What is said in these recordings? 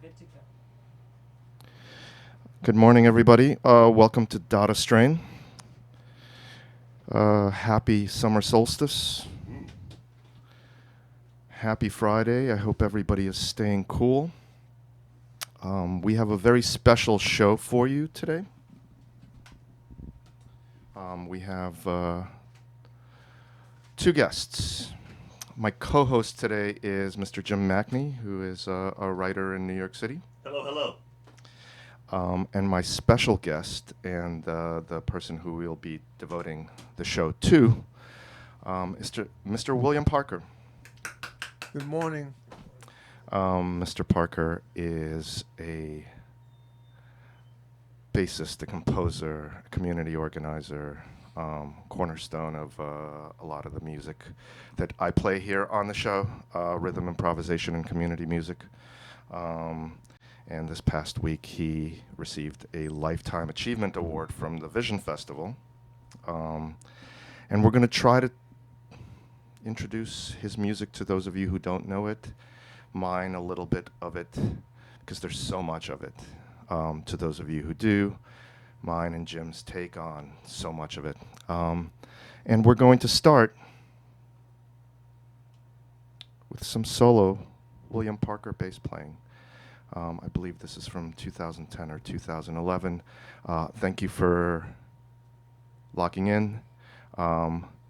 Good to go. Good morning, everybody. Welcome to Dada Strain. Happy summer solstice. Happy Friday. I hope everybody is staying cool. We have a very special show for you today. We have two guests. My co-host today is Mr. Jim Mackney, who is a writer in New York City. Hello, hello. And my special guest and the person who we'll be devoting the show to, Mr. William Parker. Good morning. Mr. Parker is a bassist, a composer, a community organizer, cornerstone of a lot of the music that I play here on the show, rhythm, improvisation, and community music. And this past week, he received a Lifetime Achievement Award from the Vision Festival. And we're going to try to introduce his music to those of you who don't know it, mine a little bit of it, because there's so much of it. To those of you who do, mine and Jim's take on so much of it. And we're going to start with some solo William Parker bass playing. I believe this is from 2010 or 2011. Thank you for locking in.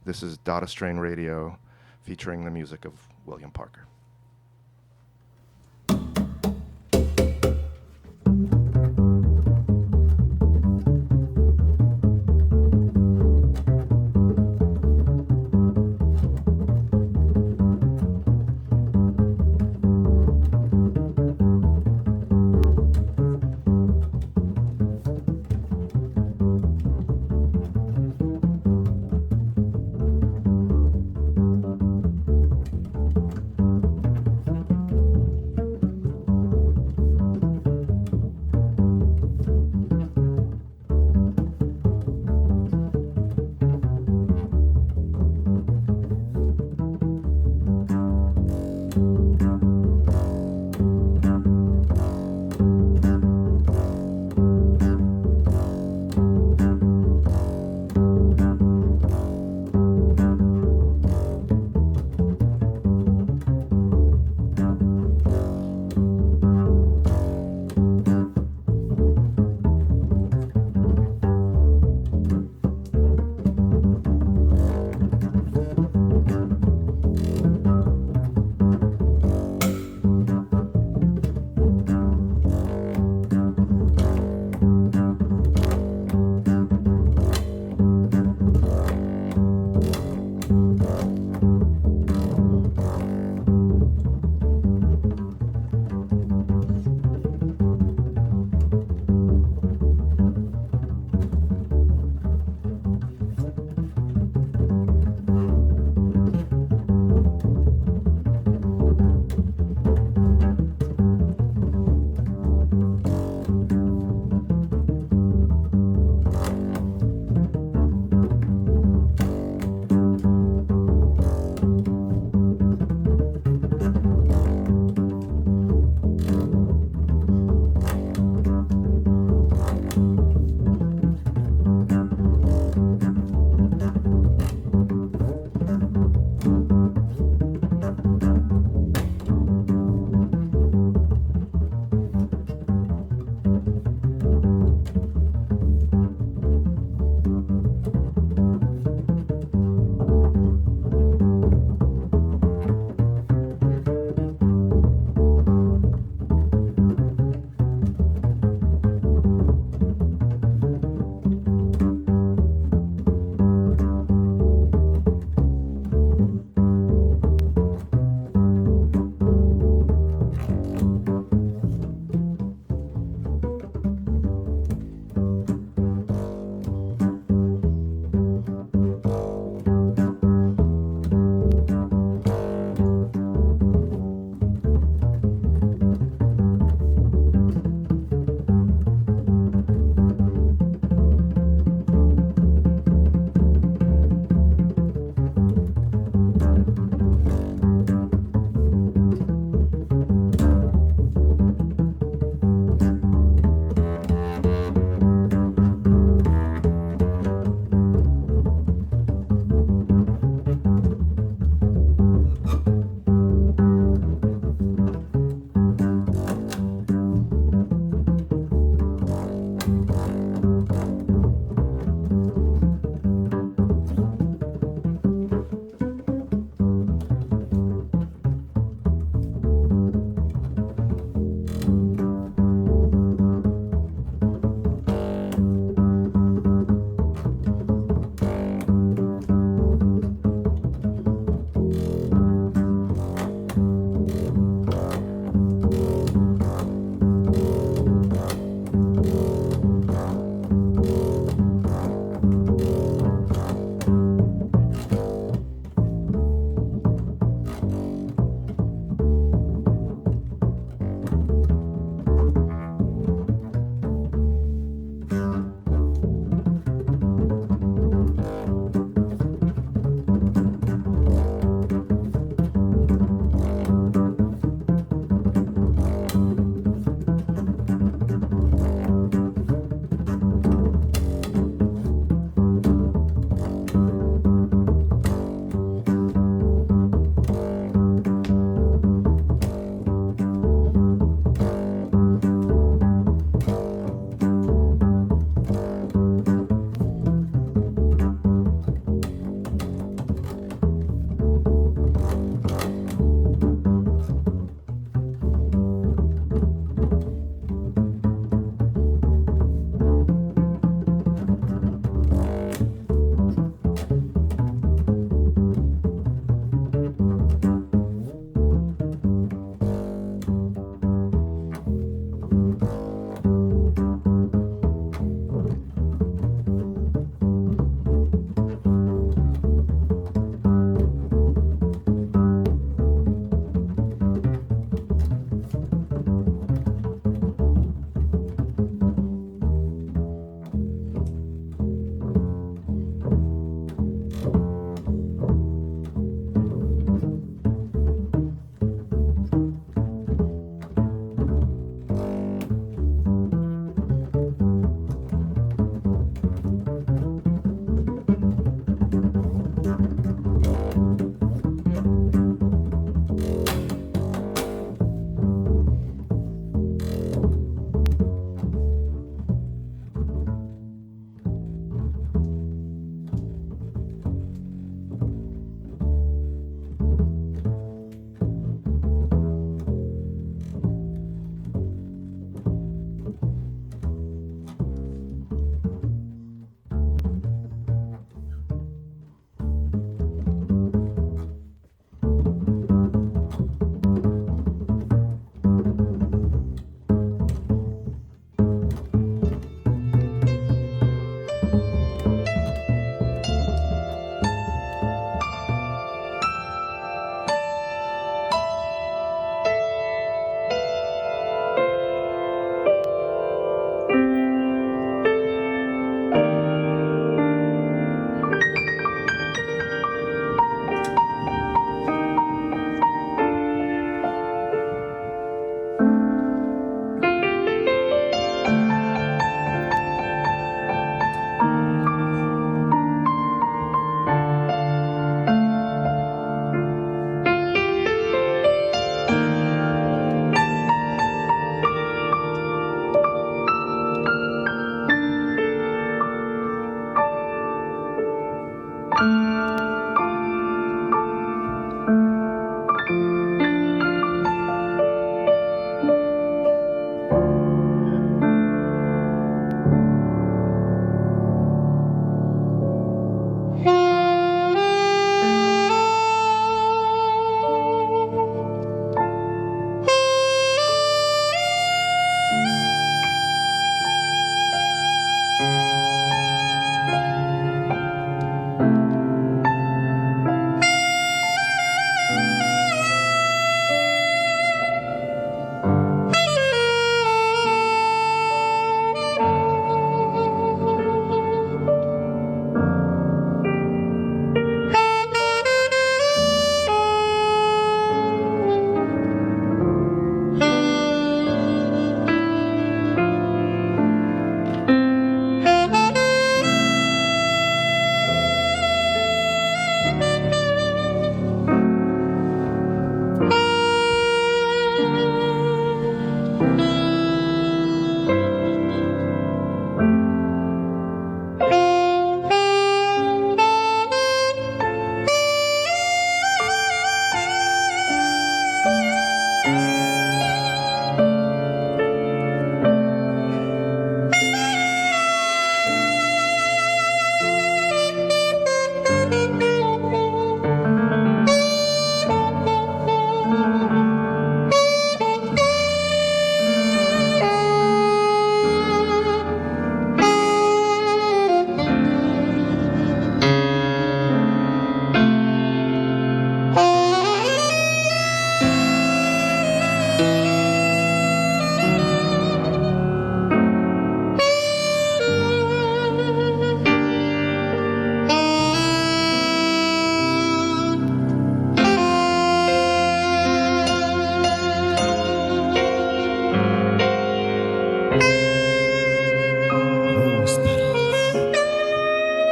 This is Dada Strain Radio featuring the music of William Parker.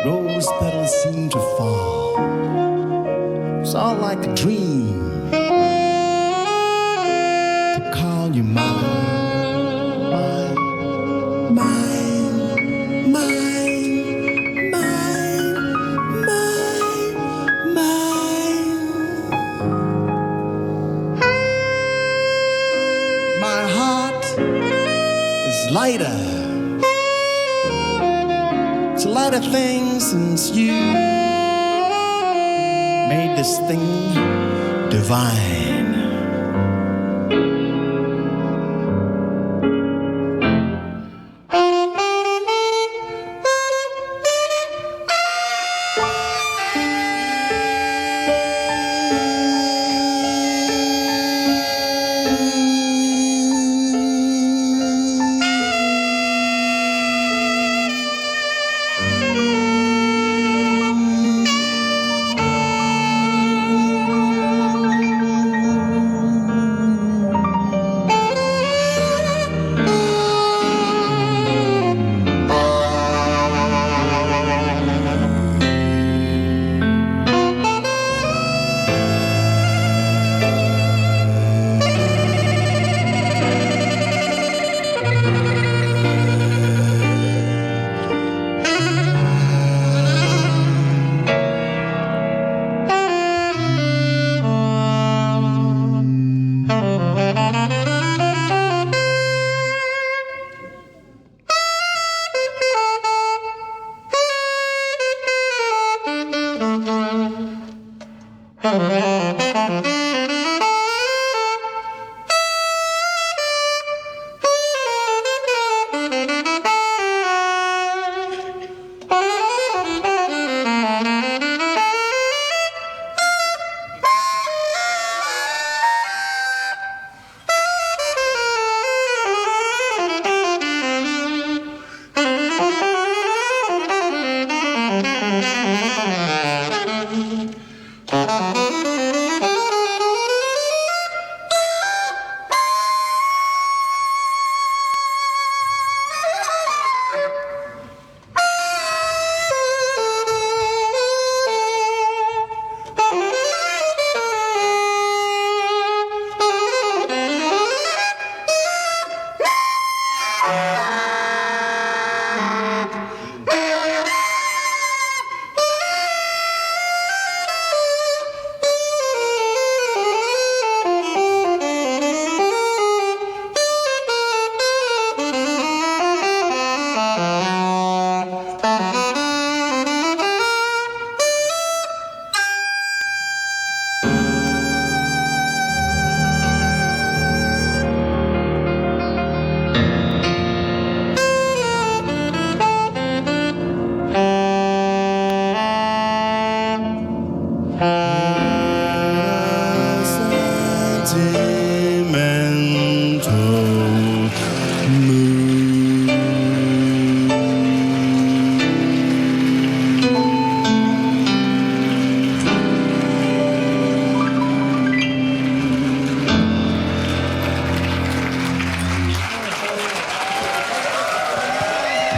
Rose petals seem to fall. It's all like a dream to call you mine, mine, mine, mine, mine, mine. My heart is lighter. It's a lighter thing since you made this thing divine.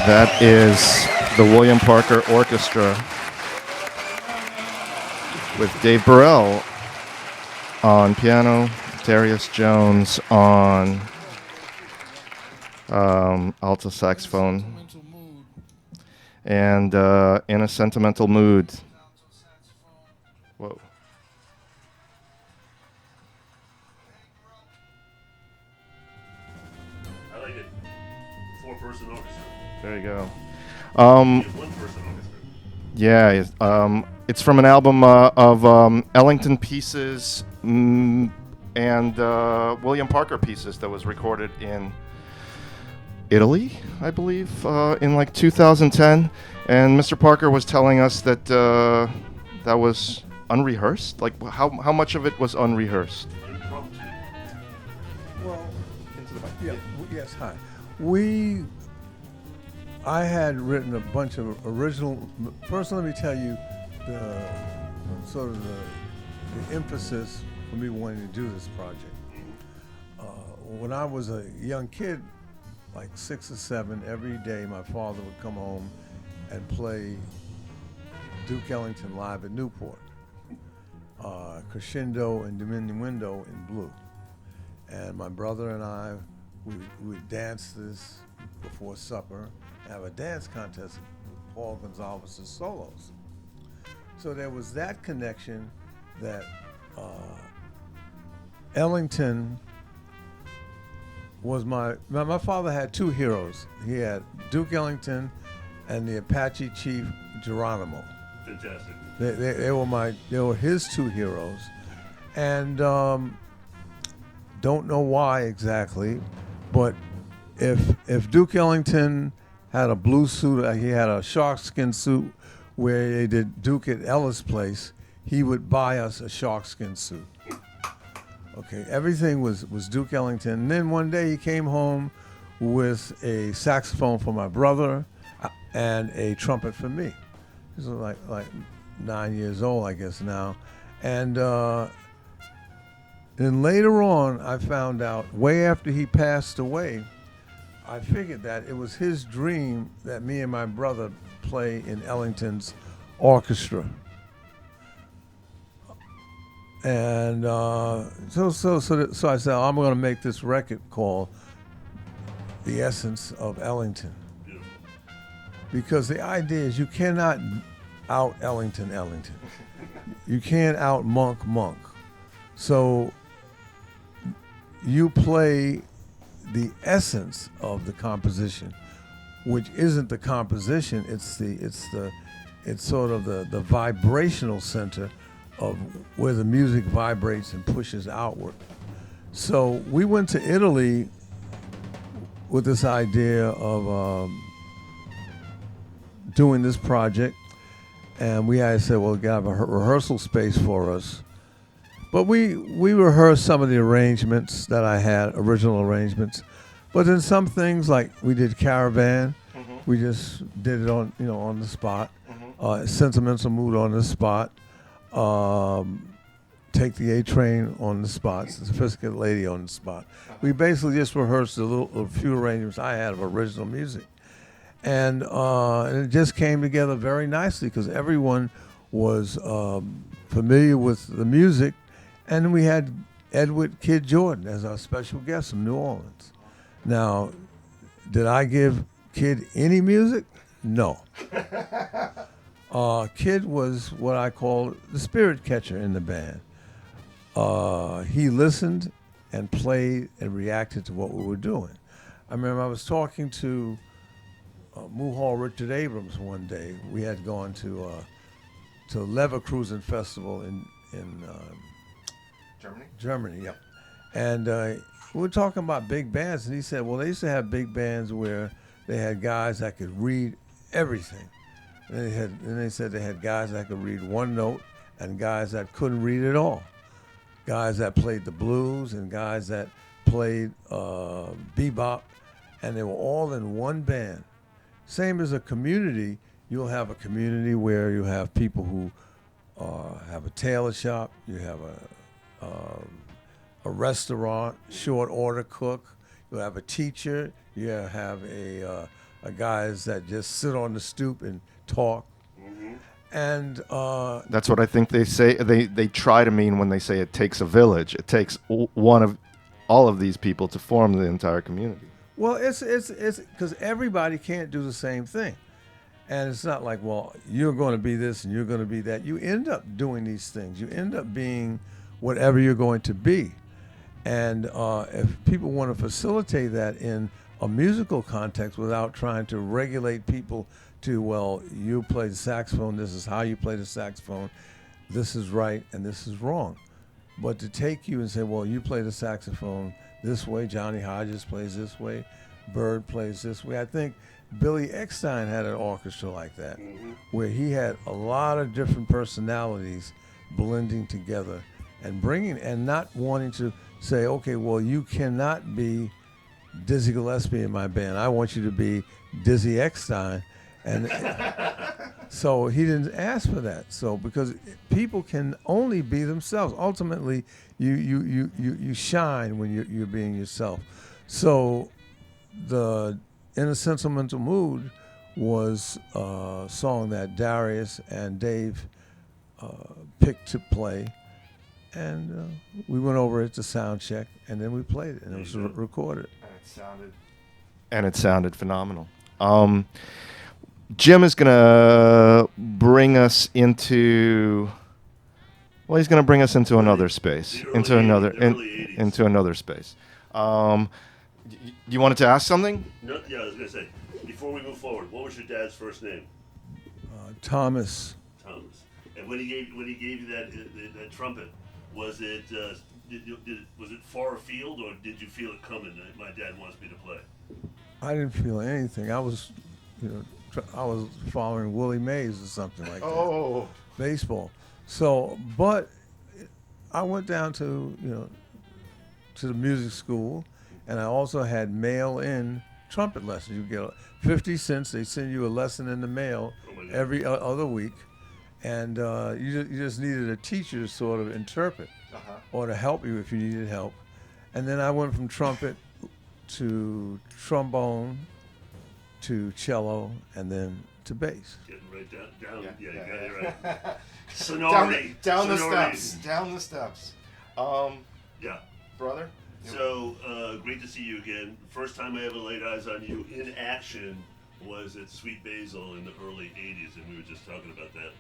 That is the William Parker Orchestra with Dave Burrell on piano, Darius Jones on alto saxophone, and In a Sentimental Mood. Whoa. I like it. Four-person orchestra. There you go. You have one-person orchestra. Yeah, it's from an album of Ellington pieces and William Parker pieces that was recorded in Italy, I believe, in like 2010. And Mr. Parker was telling us that that was unrehearsed. Like, how much of it was unrehearsed? Impromptu. Well, Into the mic. yeah, yes, hi. I had written a bunch of original. First, let me tell you the sort of the emphasis for me wanting to do this project. When I was a young kid, like 6 or 7, every day my father would come home and play Duke Ellington live at Newport, Crescendo and Diminuendo in blue. And my brother and I, we would dance this before supper, have a dance contest with Paul Gonzalez's solos. So there was that connection that Ellington was my father had 2 heroes. He had Duke Ellington and the Apache chief Geronimo. Fantastic. They were his 2 heroes, and don't know why exactly, but if Duke Ellington had a blue suit, he had a sharkskin suit where they did Duke at Ellis Place, he would buy us a sharkskin suit. Okay, everything was Duke Ellington. And then one day he came home with a saxophone for my brother and a trumpet for me. He was like 9 years old, I guess now. And then later on, I found out, way after he passed away, I figured that it was his dream that me and my brother play in Ellington's orchestra. And so I said, I'm going to make this record called The Essence of Ellington. Beautiful. Because the idea is you cannot out Ellington. You can't out Monk. So you play the essence of the composition, which isn't the composition, it's sort of the vibrational center of where the music vibrates and pushes outward. So we went to Italy with this idea of doing this project, and we had said, well, we got to have a rehearsal space for us. But we rehearsed some of the arrangements that I had, original arrangements. But then some things, like we did Caravan, we just did it on the spot. Sentimental Mood on the spot. Take the A Train on the spot. Sophisticated Lady on the spot. We basically just rehearsed a few arrangements I had of original music. And it just came together very nicely because everyone was familiar with the music. And then we had Edward Kid Jordan as our special guest from New Orleans. Now, did I give Kid any music? No. Kid was what I call the spirit catcher in the band. He listened and played and reacted to what we were doing. I remember I was talking to Muhal Richard Abrams one day. We had gone to Leverkusen Festival in Germany, yeah. And we were talking about big bands, and he said, well, they used to have big bands where they had guys that could read everything. And they said they had guys that could read one note and guys that couldn't read at all. Guys that played the blues and guys that played bebop, and they were all in one band. Same as a community, you'll have a community where you have people who have a tailor shop, you have a restaurant, short order cook, you have a teacher, you have a guys that just sit on the stoop and talk. And that's what I think they say. They try to mean when they say it takes a village. It takes one of all of these people to form the entire community. Well, it's because everybody can't do the same thing, and it's not like, well, you're going to be this and you're going to be that. You end up doing these things. You end up being whatever you're going to be, and if people want to facilitate that in a musical context without trying to regulate people to, well, you play the saxophone. This is how you play the saxophone. This is right and this is wrong. But to take you and say, well, you play the saxophone this way, Johnny Hodges plays this way, Bird plays this way. I think Billy Eckstine had an orchestra like that, where he had a lot of different personalities blending together and bringing, and not wanting to say, okay, well, you cannot be Dizzy Gillespie in my band. I want you to be Dizzy Eckstine. And so he didn't ask for that. So because people can only be themselves. Ultimately, you shine when you're being yourself. So the In a Sentimental Mood was a song that Darius and Dave picked to play. And we went over it to sound check, and then we played it, and it was recorded. And it sounded phenomenal. Jim is going to bring us into, well, he's going to bring us into another space, into another space. You wanted to ask something? No, yeah, I was gonna say. Before we move forward, what was your dad's first name? Thomas. Thomas. And when he gave you that trumpet, was it was it far afield, or did you feel it coming? That my dad wants me to play. I didn't feel anything. I was, I was following Willie Mays or something like that. Baseball. So, but I went down to to the music school, and I also had mail-in trumpet lessons. You get 50 cents. They send you a lesson in the mail every other week, and you just needed a teacher to sort of interpret or to help you if you needed help. And then I went from trumpet to trombone to cello and then to bass. Getting right down. Yeah, you got it right. Sonority. Down the Sonority. steps. Down the steps. Yeah. Brother? So, great to see you again. First time I ever laid eyes on you in action was at Sweet Basil in the early 80s, and we were just talking about that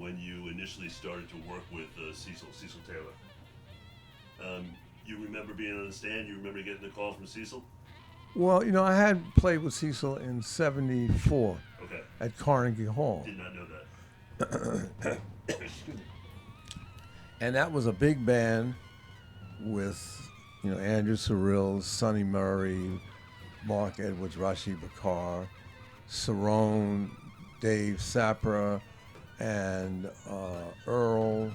when you initially started to work with Cecil Taylor. You remember being on the stand? You remember getting the call from Cecil? Well, I had played with Cecil in '74 at Carnegie Hall. Did not know that. And that was a big band with, Andrew Cyrille, Sonny Murray, Mark Edwards, Rashid Bakar, Cerrone, Dave Sapra, and Earl,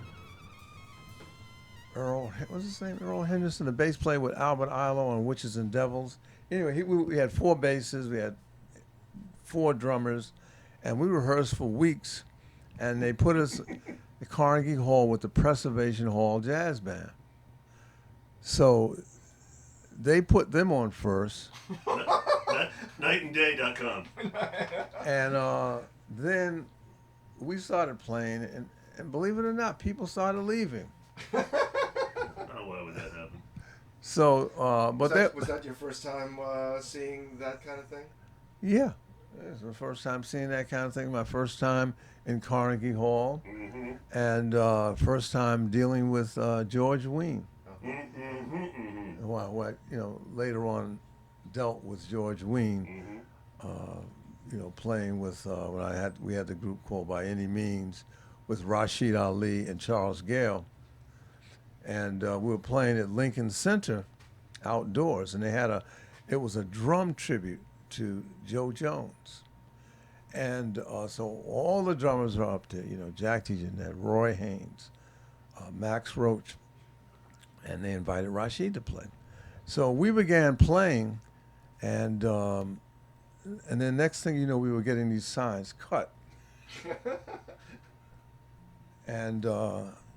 what's his name? Earl Henderson, the bass player with Albert Ilo on Witches and Devils. Anyway, we had 4 basses, we had 4 drummers, and we rehearsed for weeks. And they put us at Carnegie Hall with the Preservation Hall Jazz Band. So they put them on first. Nightandday.com. And then we started playing, and believe it or not, people started leaving. Oh, why would that happen? So, Was that your first time seeing that kind of thing? Yeah. It was the first time seeing that kind of thing. My first time in Carnegie Hall, and first time dealing with George Wein. What later on dealt with George Wein. Playing with we had the group called By Any Means with Rashid Ali and Charles Gale, and we were playing at Lincoln Center outdoors, and it was a drum tribute to Joe Jones. And so all the drummers are up there, Jack T. Jeanette, Roy Haynes, Max Roach, and they invited Rashid to play. So we began playing, and then next thing you know, we were getting these signs, cut. and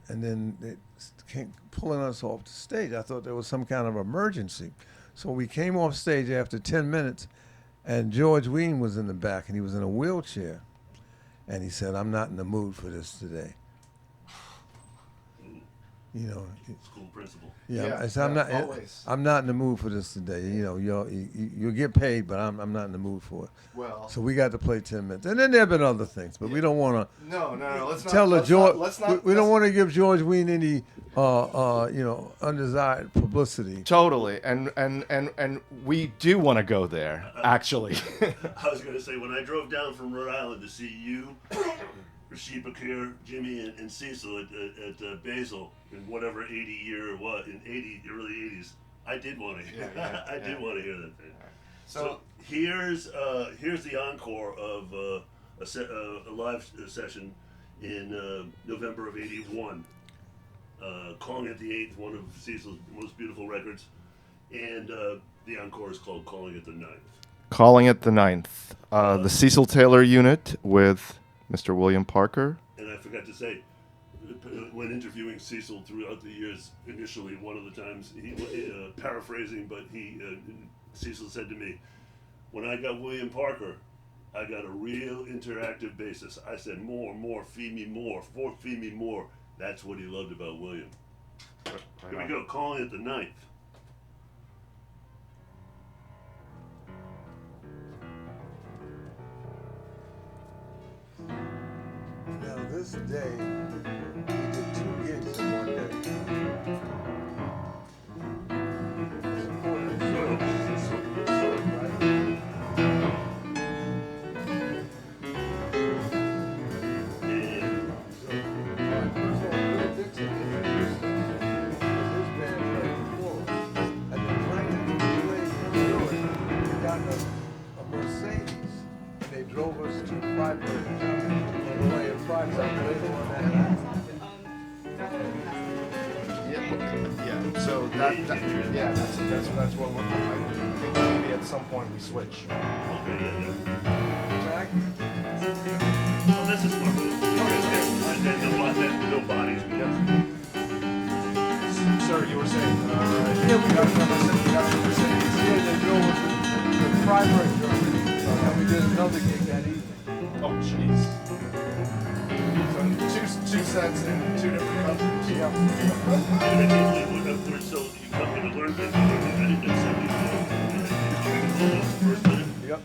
then they came pulling us off the stage. I thought there was some kind of emergency. So we came off stage after 10 minutes, and George Wein was in the back, and he was in a wheelchair. And he said, "I'm not in the mood for this today." You know, School principal. yeah. Yeah, I said, yeah, always. I'm not in the mood for this today. You know, you'll get paid, but I'm not in the mood for it. Well, So we got to play 10 minutes, and then there have been other things, but we don't want to no. Let's tell not. George. Let's not. We don't want to give George Wein any, undesired publicity. Totally, and we do want to go there. Actually, I was going to say, when I drove down from Rhode Island to see you, Rashid Bakir, Jimmy, and Cecil at Basel in whatever 80 year it was, in early 80s, I did want to hear. Yeah. I did want to hear that thing. So here's the encore of a live session in November of '81. Calling It the Eighth, one of Cecil's most beautiful records, and the encore is called Calling It the Ninth. calling it the ninth, the Cecil Taylor unit with Mr. William Parker. And I forgot to say, when interviewing Cecil throughout the years, initially one of the times, he paraphrasing, but Cecil said to me, when I got William Parker, I got a real interactive basis. I said, more, feed me more, feed me more. That's what he loved about William. Here we go, calling it the ninth. Now this day, we did 2 gigs in one day. They drove us to Freiburg, Germany, to play in Freiburg later on that night. Yeah. So that's what I think maybe at some point we switch. Jack? Oh, this is what no bodies. Sir, you were saying. Yeah, we got a Mercedes here. They drove us to Freiburg, Germany. And we did another gig that evening. Oh, jeez. So two sets in 2 different countries. Yeah. So you come here to learn things. I didn't know first time. Yep.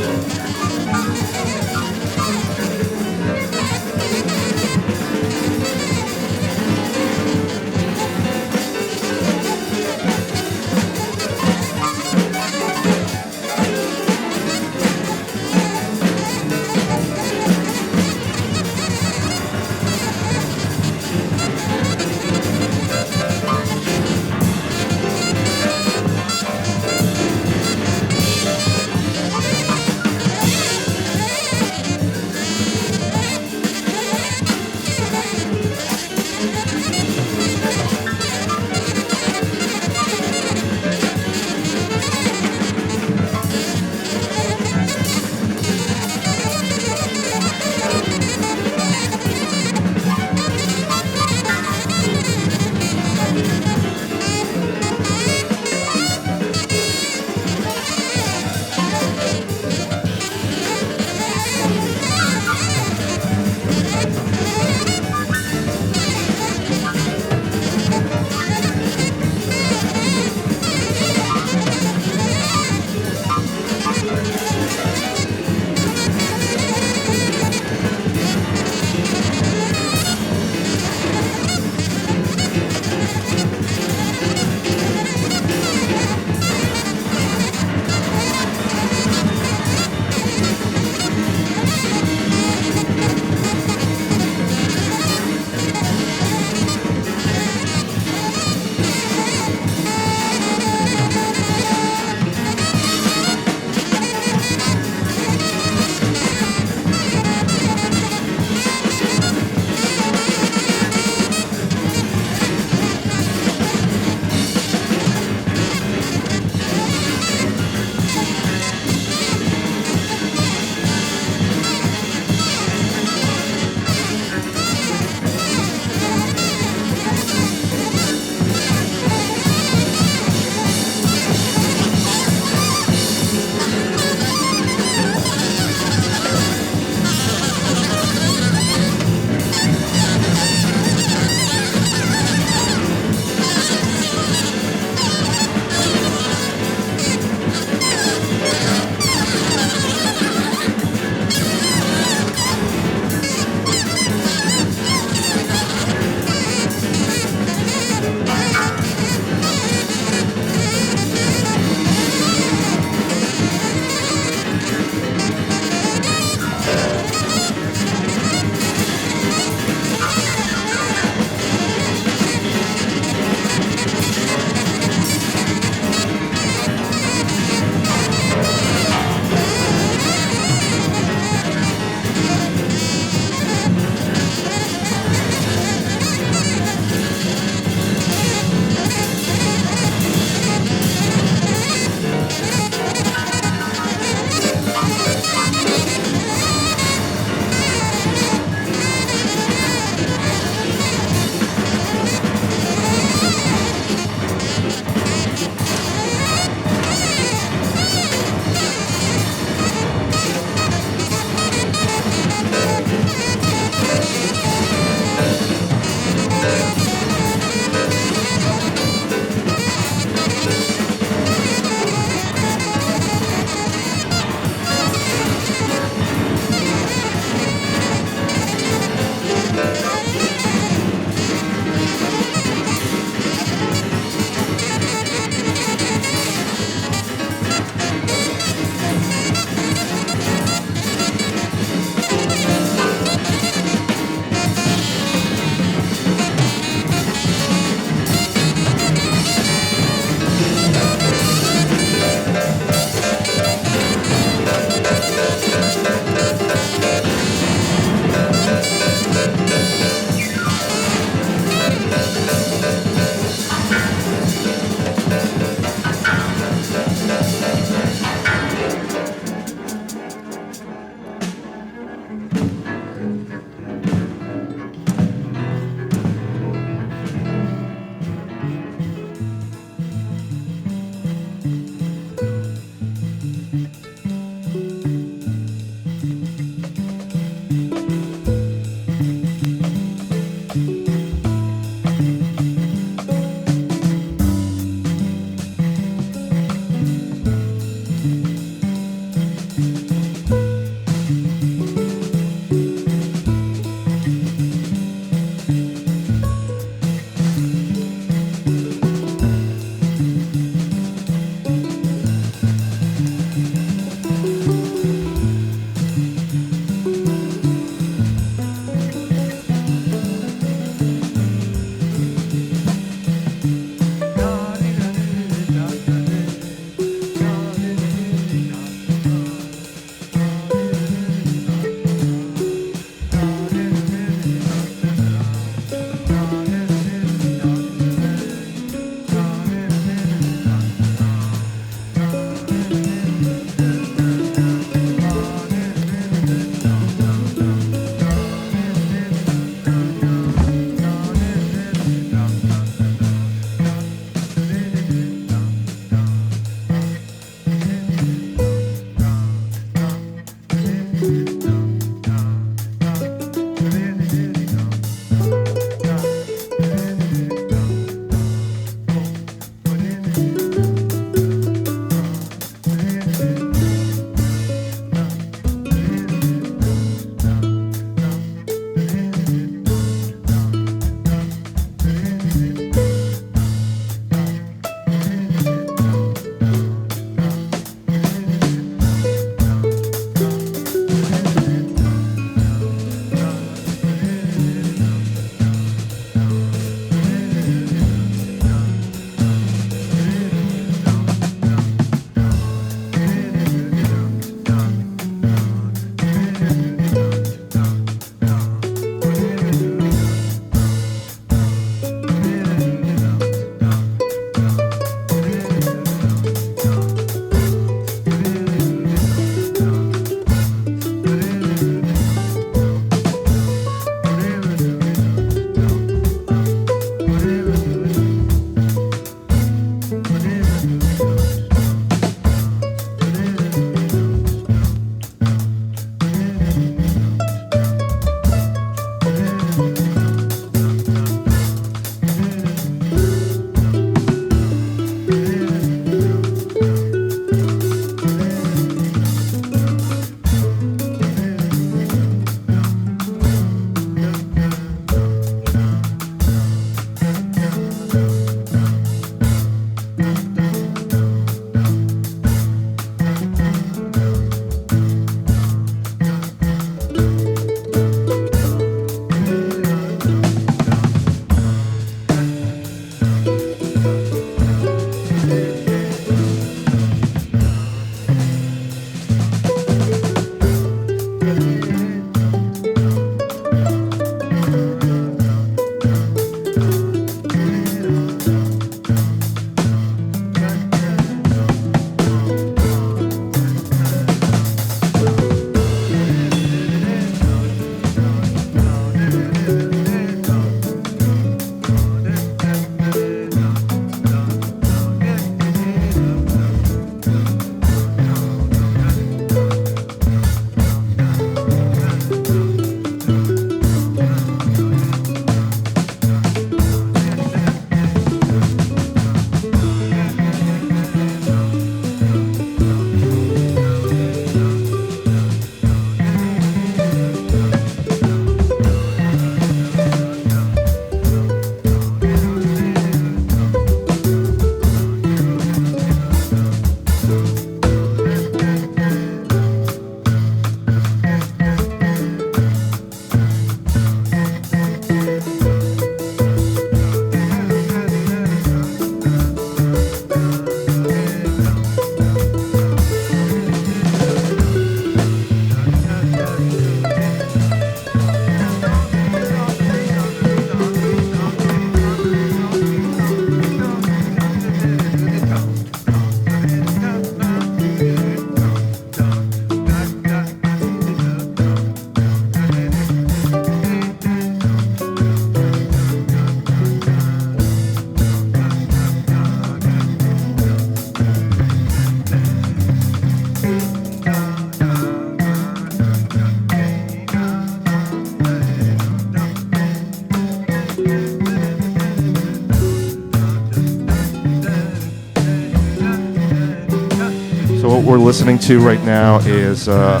So what we're listening to right now is a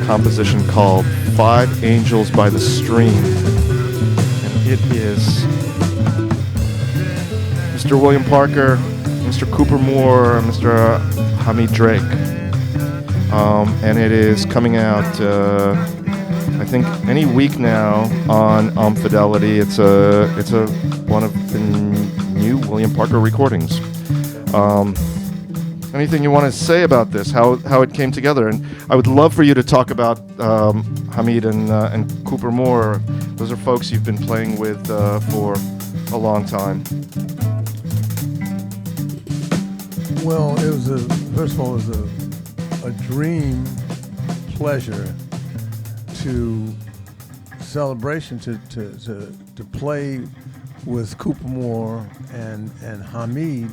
composition called Five Angels by the Stream. And it is Mr. William Parker, Mr. Cooper Moore, Mr. Hamid Drake. And it is coming out, I think, any week now on Fidelity. It's a one of the new William Parker recordings. Anything you want to say about this? How it came together? And I would love for you to talk about Hamid and Cooper Moore. Those are folks you've been playing with for a long time. Well, first of all, it was a dream pleasure to celebration to play with Cooper Moore and Hamid,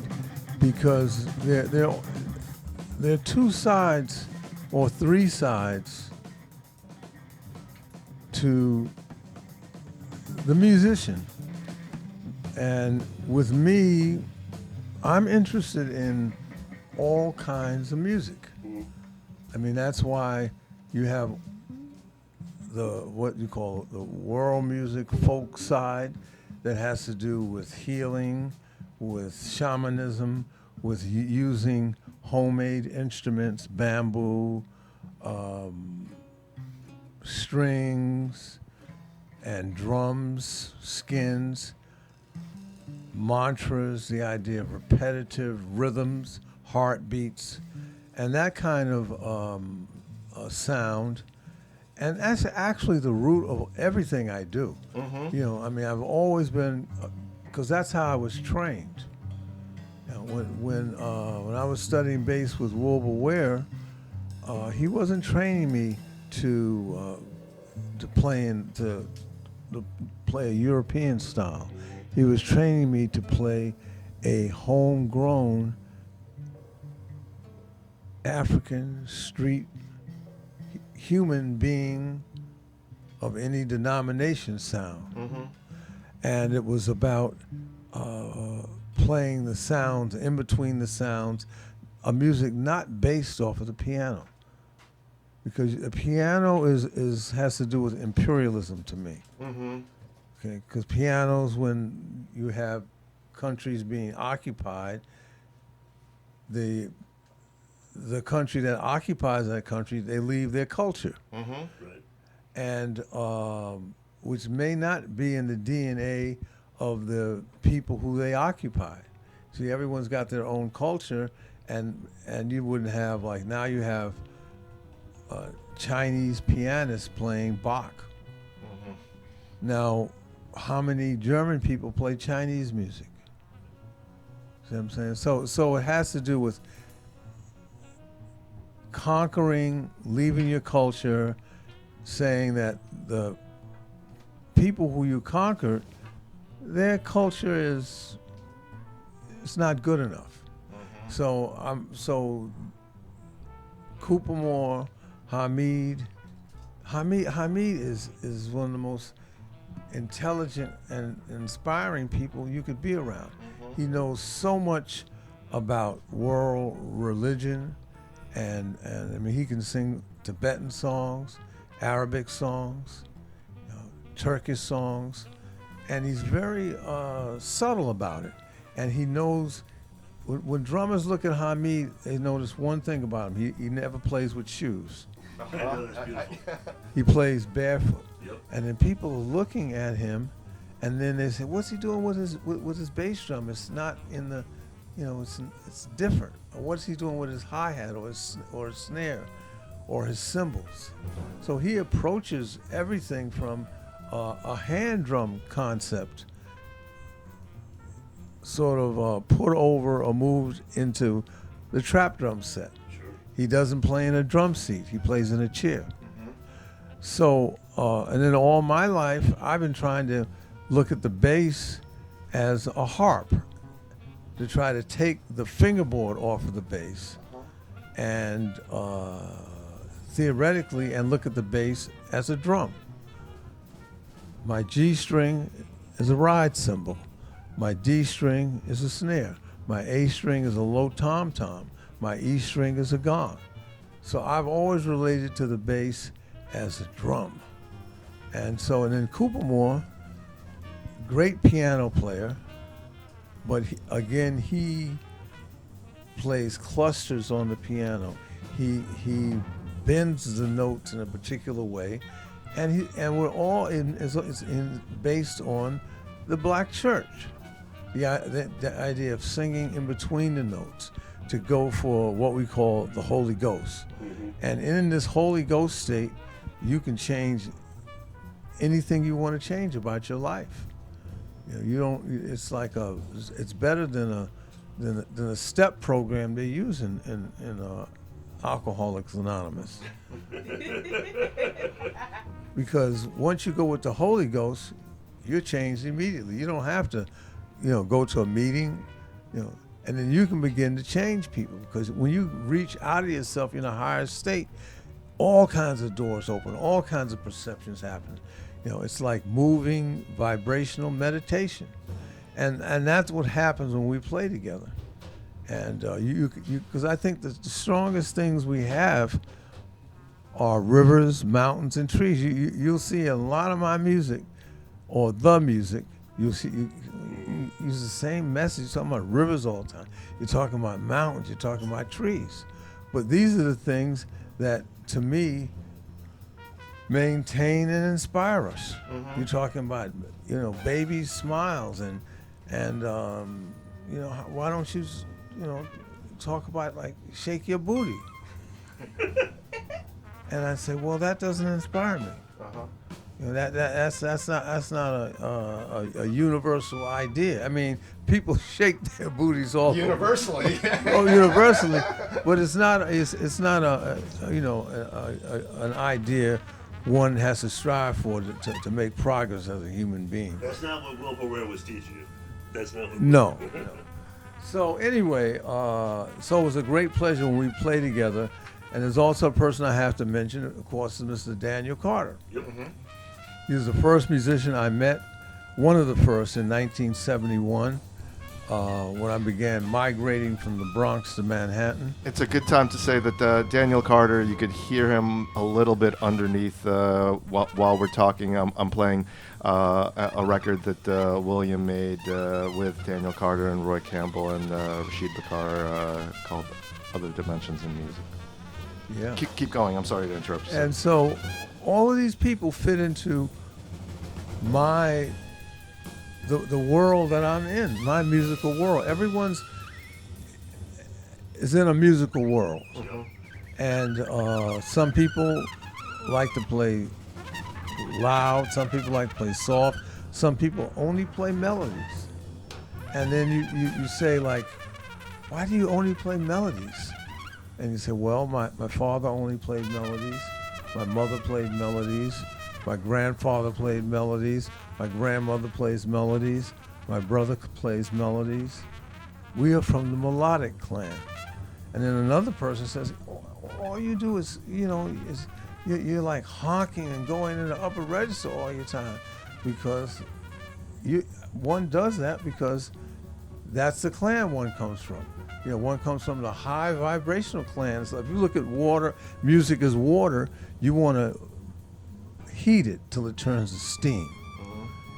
because there are two sides or three sides to the musician. And with me, I'm interested in all kinds of music. I mean, that's why you have what you call the world music, folk side, that has to do with healing, with shamanism, with using homemade instruments, bamboo, strings, and drums, skins, mantras, the idea of repetitive rhythms, heartbeats, and that kind of sound. And that's actually the root of everything I do. Mm-hmm. You know, I mean, I've always been, because that's how I was trained. You know, when I was studying bass with Wilbur Ware, he wasn't training me to play a European style. He was training me to play a homegrown African street human being of any denomination sound. Mm-hmm. And it was about playing the sounds, in between the sounds, a music not based off of the piano. Because a piano has to do with imperialism to me. Mm-hmm. Okay, because pianos, when you have countries being occupied, the country that occupies that country, they leave their culture. Mm-hmm. Right. And which may not be in the DNA of the people who they occupy. See, everyone's got their own culture, and you wouldn't have, like, now you have Chinese pianists playing Bach. Now, how many German people play Chinese music? See what I'm saying? So it has to do with conquering, leaving your culture, saying that the people who you conquered, their culture is not good enough. So Cooper Moore, Hamid is one of the most intelligent and inspiring people you could be around. He knows so much about world religion, and I mean, he can sing Tibetan songs, Arabic songs, Turkish songs, and he's very subtle about it. And he knows, when drummers look at Hamid, they notice one thing about him: he never plays with shoes. I know, that's beautiful. He plays barefoot. Yep. And then people are looking at him, and then they say, "What's he doing with his bass drum? It's not in the, it's different. Or what's he doing with his hi-hat or his snare, or his cymbals?" So he approaches everything from a hand drum concept, sort of put over or moved into the trap drum set. Sure. He doesn't play in a drum seat. He plays in a chair. So, and then all my life, I've been trying to look at the bass as a harp, to try to take the fingerboard off of the bass, and theoretically, and look at the bass as a drum. My G string is a ride cymbal. My D string is a snare. My A string is a low tom-tom. My E string is a gong. So I've always related to the bass as a drum. And then Cooper Moore, great piano player, but he plays clusters on the piano. He bends the notes in a particular way, and we're all based on the black church. The idea of singing in between the notes to go for what we call the Holy Ghost. And in this Holy Ghost state, you can change anything you want to change about your life. You don't. It's like it's better than a step program they use in Alcoholics Anonymous. Because once you go with the Holy Ghost, you're changed immediately. You don't have to, go to a meeting, and then you can begin to change people. Because when you reach out of yourself in a higher state, all kinds of doors open, all kinds of perceptions happen. It's like moving vibrational meditation, and that's what happens when we play together. And because I think the strongest things we have are rivers, mountains, and trees. You'll see a lot of my music, or the music. You'll see you use the same message. You're talking about rivers all the time. You're talking about mountains. You're talking about trees. But these are the things that, to me, maintain and inspire us. You're talking about, baby smiles and why don't you, talk about, like, shake your booty? And I say, well, that doesn't inspire me. That's not a universal idea. I mean, people shake their booties all Universally. universally, but it's not an idea one has to strive for to make progress as a human being. That's not what Will Herrera was teaching you. That's not what. No. So anyway, so it was a great pleasure when we played together. And there's also a person I have to mention, of course, is Mr. Daniel Carter. Yep. He was the first musician I met, one of the first, in 1971, when I began migrating from the Bronx to Manhattan. It's a good time to say that Daniel Carter, you could hear him a little bit underneath while we're talking. I'm playing a record that William made with Daniel Carter and Roy Campbell and Rashid Bakar called Other Dimensions in Music. Yeah. Keep going. I'm sorry to interrupt you. And so all of these people fit into my the world that I'm in, my musical world. Everyone's is in a musical world, and some people like to play loud. Some people like to play soft. Some people only play melodies. And then you say, like, why do you only play melodies? And you say, well, my father only played melodies. My mother played melodies. My grandfather played melodies. My grandmother plays melodies. My brother plays melodies. We are from the melodic clan. And then another person says, all you do is, you're like honking and going in the upper register all your time, because one does that because that's the clan one comes from. One comes from the high vibrational clan. So if you look at water, music is water, you want to heat it till it turns to steam.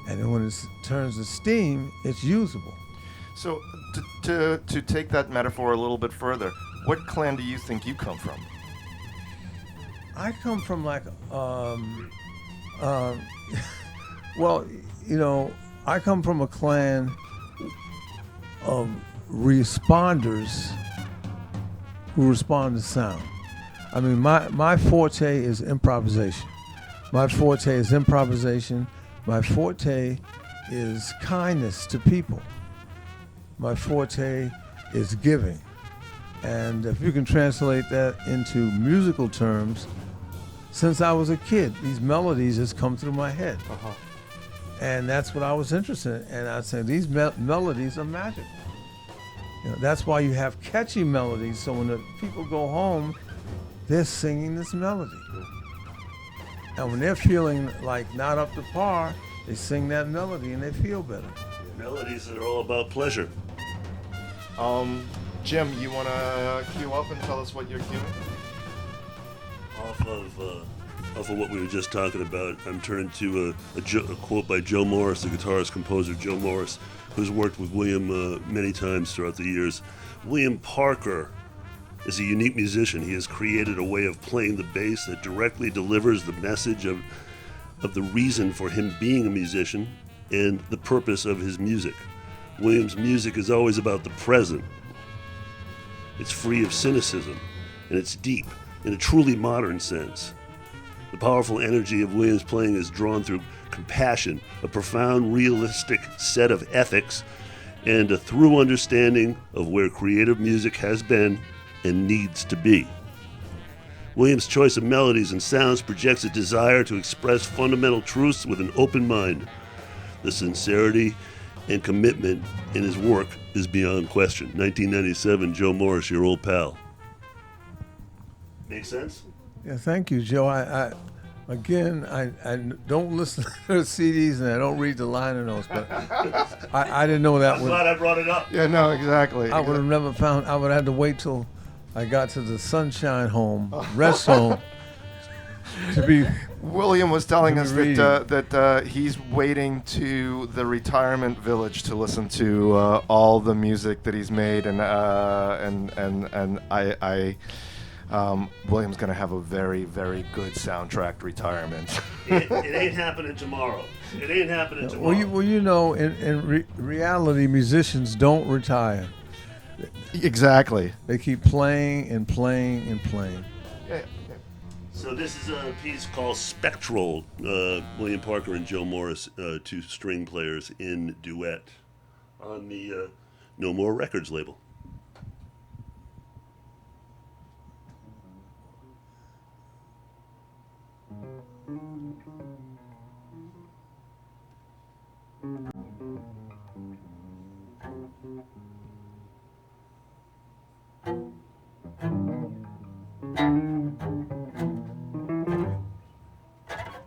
And then when it turns to steam, it's usable. So to take that metaphor a little bit further, what clan do you think you come from? I come from like, I come from a clan of responders who respond to sound. I mean, my forte is improvisation. My forte is improvisation. My forte is kindness to people. My forte is giving. And if you can translate that into musical terms, since I was a kid, these melodies just come through my head. And that's what I was interested in. And I'd say these melodies are magical. That's why you have catchy melodies, so when the people go home, they're singing this melody. And when they're feeling like not up to par, they sing that melody and they feel better. Melodies that are all about pleasure. Jim, you want to cue up and tell us what you're cueing? Off of what we were just talking about, I'm turning to a quote by Joe Morris, the guitarist composer Joe Morris, who's worked with William many times throughout the years. William Parker is a unique musician. He has created a way of playing the bass that directly delivers the message of the reason for him being a musician and the purpose of his music. William's music is always about the present. It's free of cynicism, and it's deep in a truly modern sense. The powerful energy of Williams' playing is drawn through compassion, a profound, realistic set of ethics, and a through understanding of where creative music has been and needs to be. Williams' choice of melodies and sounds projects a desire to express fundamental truths with an open mind. The sincerity and commitment in his work is beyond question. 1997, Joe Morris, your old pal. Make sense? Yeah, thank you, Joe. I don't listen to the CDs and I don't read the liner notes, but I didn't know that I'm glad I brought it up. Yeah, no, exactly. I would have never found. I would have had to wait till I got to the Sunshine Home, rest home, to be. William was telling us that he's waiting to the retirement village to listen to all the music that he's made, and William's gonna have a very, very good soundtracked retirement. It ain't happening tomorrow. It ain't happening tomorrow. In reality, musicians don't retire. Exactly. They keep playing and playing and playing. Yeah. So this is a piece called Spectral. William Parker and Joe Morris, two string players in duet on the No More Records label.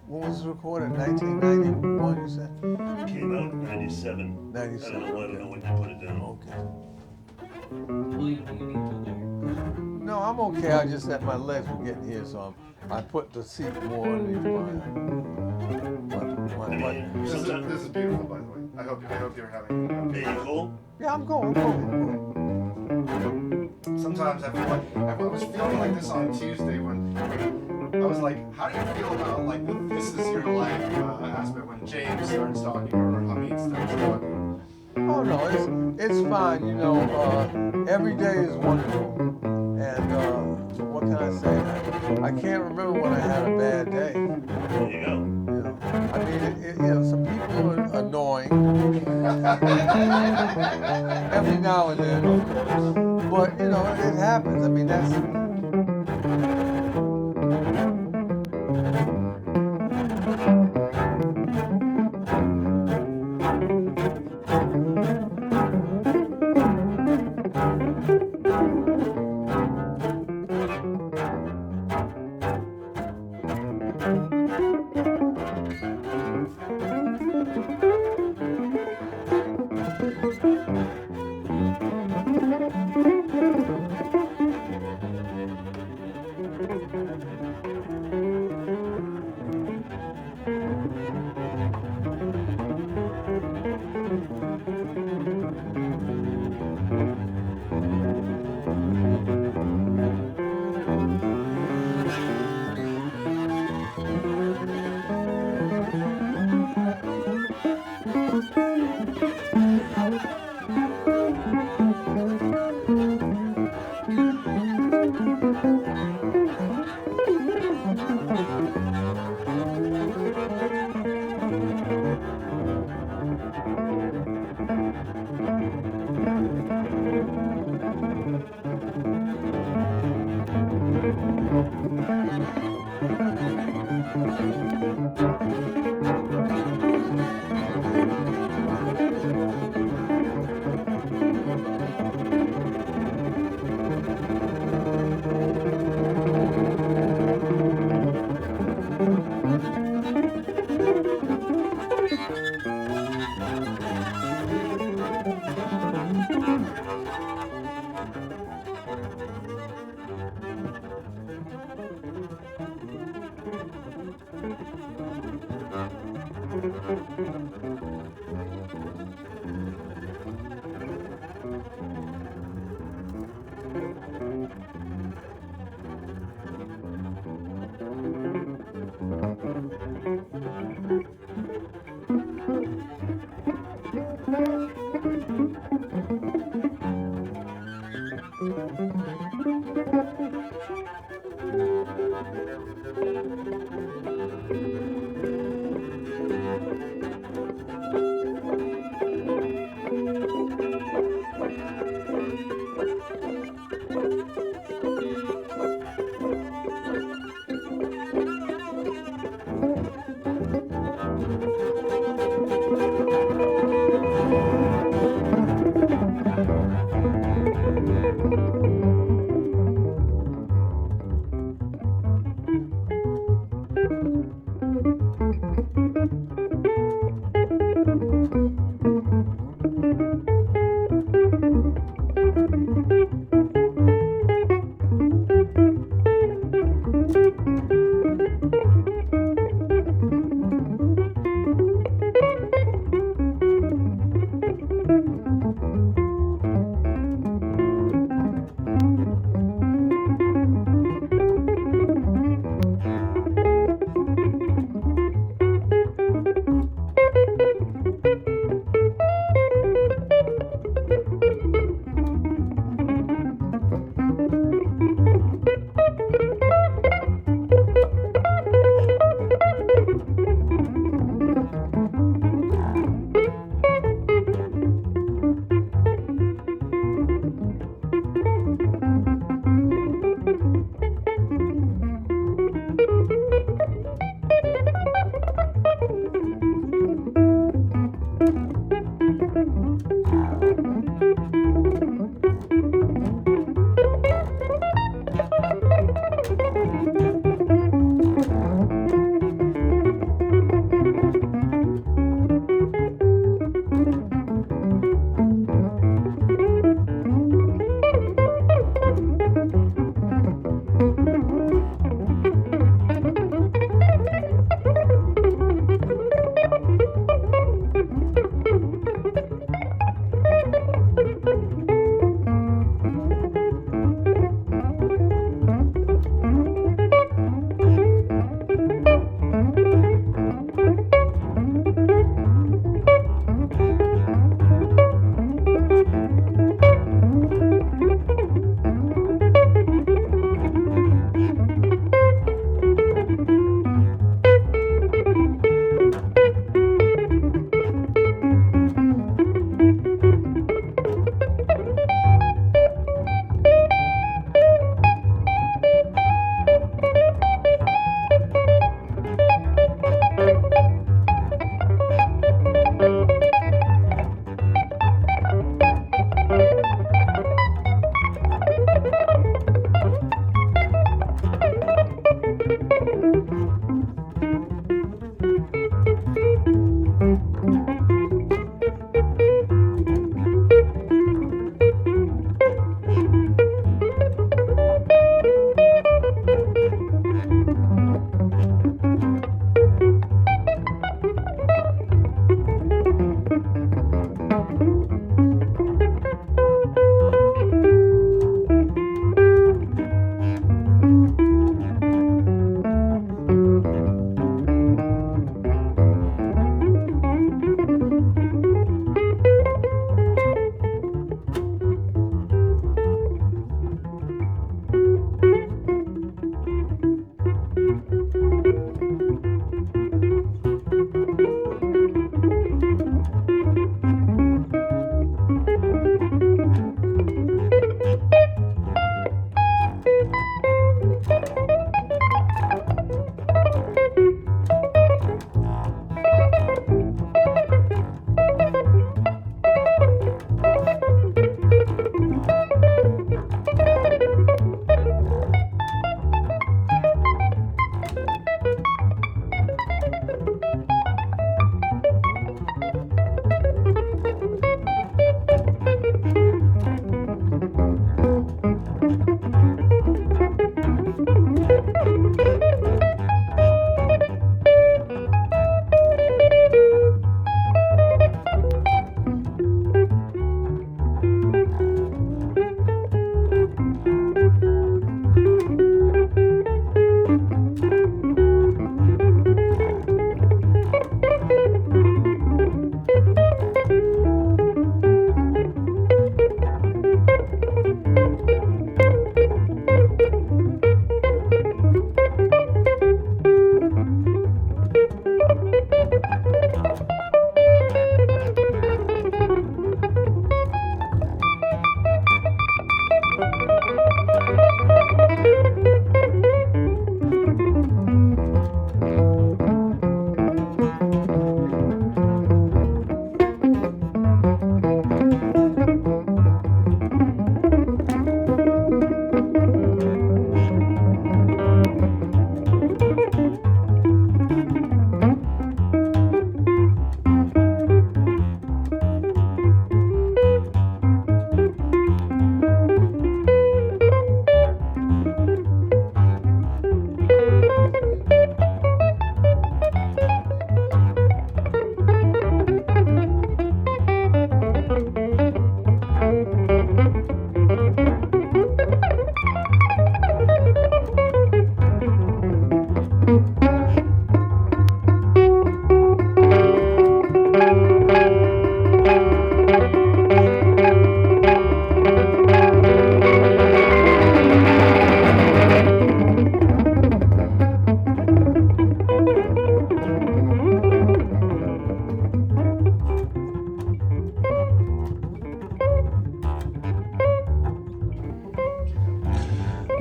When was it recorded? 1991, you said? Came out in 97. 97. I don't know when you put it down. Okay. No, I'm okay. I just had my legs were getting here, so I put the seat more underneath my This is beautiful, by the way. I hope you're having. Hey, you cool? Yeah, I'm going. Sometimes I feel like I was feeling like this on Tuesday when I was like, how do you feel about like the this is your life aspect when James starts talking or Hamid starts talking? Oh no, it's fine. You know, every day is wonderful, and what can I say? I can't remember when I had a bad day. There you go. You know, I mean, you know, some people are annoying every now and then, but you know, it happens. I mean, that's.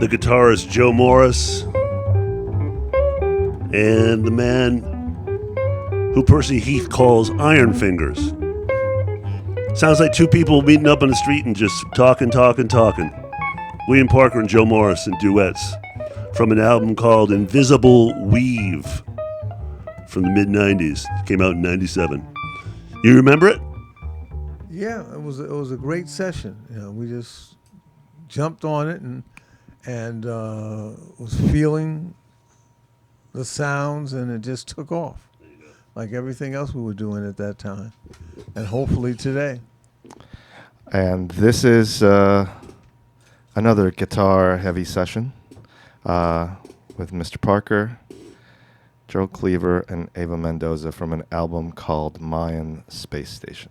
The guitarist Joe Morris, and the man who Percy Heath calls Iron Fingers. Sounds like two people meeting up on the street and just talking. William Parker and Joe Morris in duets from an album called Invisible Weave from the mid-90s. It came out in 97. You remember it? Yeah, it was a great session. You know, we just jumped on it and was feeling the sounds, and it just took off, like everything else we were doing at that time, and hopefully today. And this is another guitar-heavy session with Mr. Parker, Joe Cleaver, and Ava Mendoza from an album called Mayan Space Station.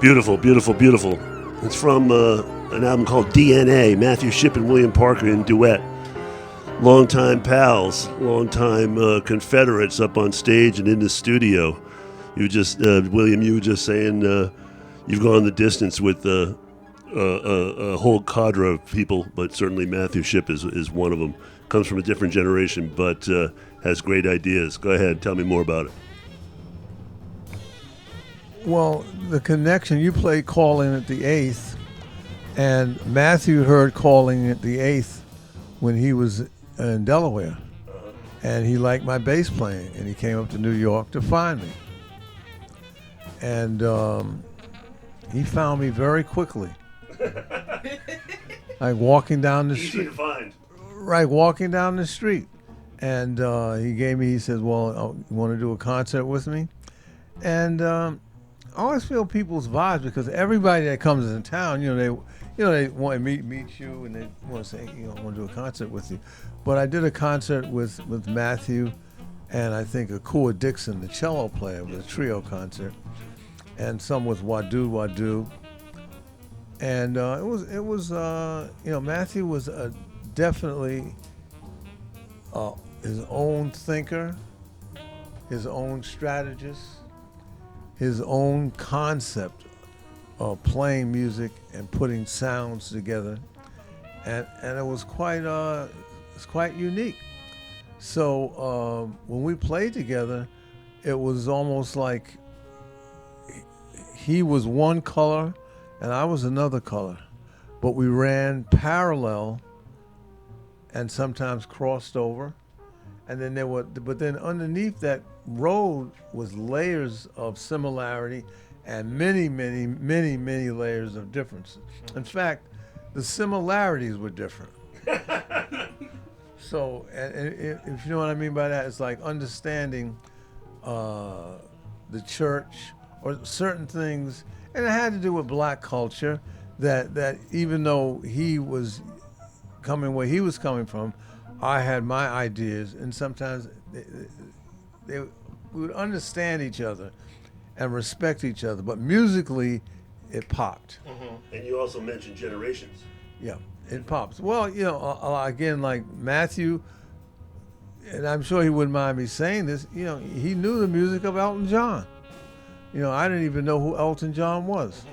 Beautiful, beautiful, beautiful. It's from an album called DNA, Matthew Shipp and William Parker in duet. Longtime pals, longtime Confederates up on stage and in the studio. You just, William, you were just saying you've gone the distance with a whole cadre of people, but certainly Matthew Shipp is one of them. Comes from a different generation, but has great ideas. Go ahead, tell me more about it. Well, the connection, you played Calling at the Eighth, and Matthew heard Calling at the Eighth when he was in Delaware. And he liked my bass playing, and he came up to New York to find me. And he found me very quickly. Like walking down the street. Easy to find. Right, walking down the street. And he said, well, you want to do a concert with me? And I always feel people's vibes, because everybody that comes in town, they want to meet you, and they want to say, I want to do a concert with you. But I did a concert with Matthew, and I think Akua Dixon, the cello player, with a trio concert, and some with Wadu Wadu. And it was Matthew was definitely his own thinker, his own strategist, his own concept of playing music and putting sounds together, and it was quite unique. So when we played together, it was almost like he was one color and I was another color, but we ran parallel and sometimes crossed over. And then but then underneath that road was layers of similarity and many, many, many, many layers of differences. In fact, the similarities were different. So, and if you know what I mean by that, it's like understanding the church or certain things, and it had to do with black culture, that even though he was coming where he was coming from, I had my ideas, and sometimes we would understand each other and respect each other, but musically it popped. Mm-hmm. And you also mentioned generations. Yeah, it pops. Well, again, like Matthew, and I'm sure he wouldn't mind me saying this, he knew the music of Elton John. I didn't even know who Elton John was.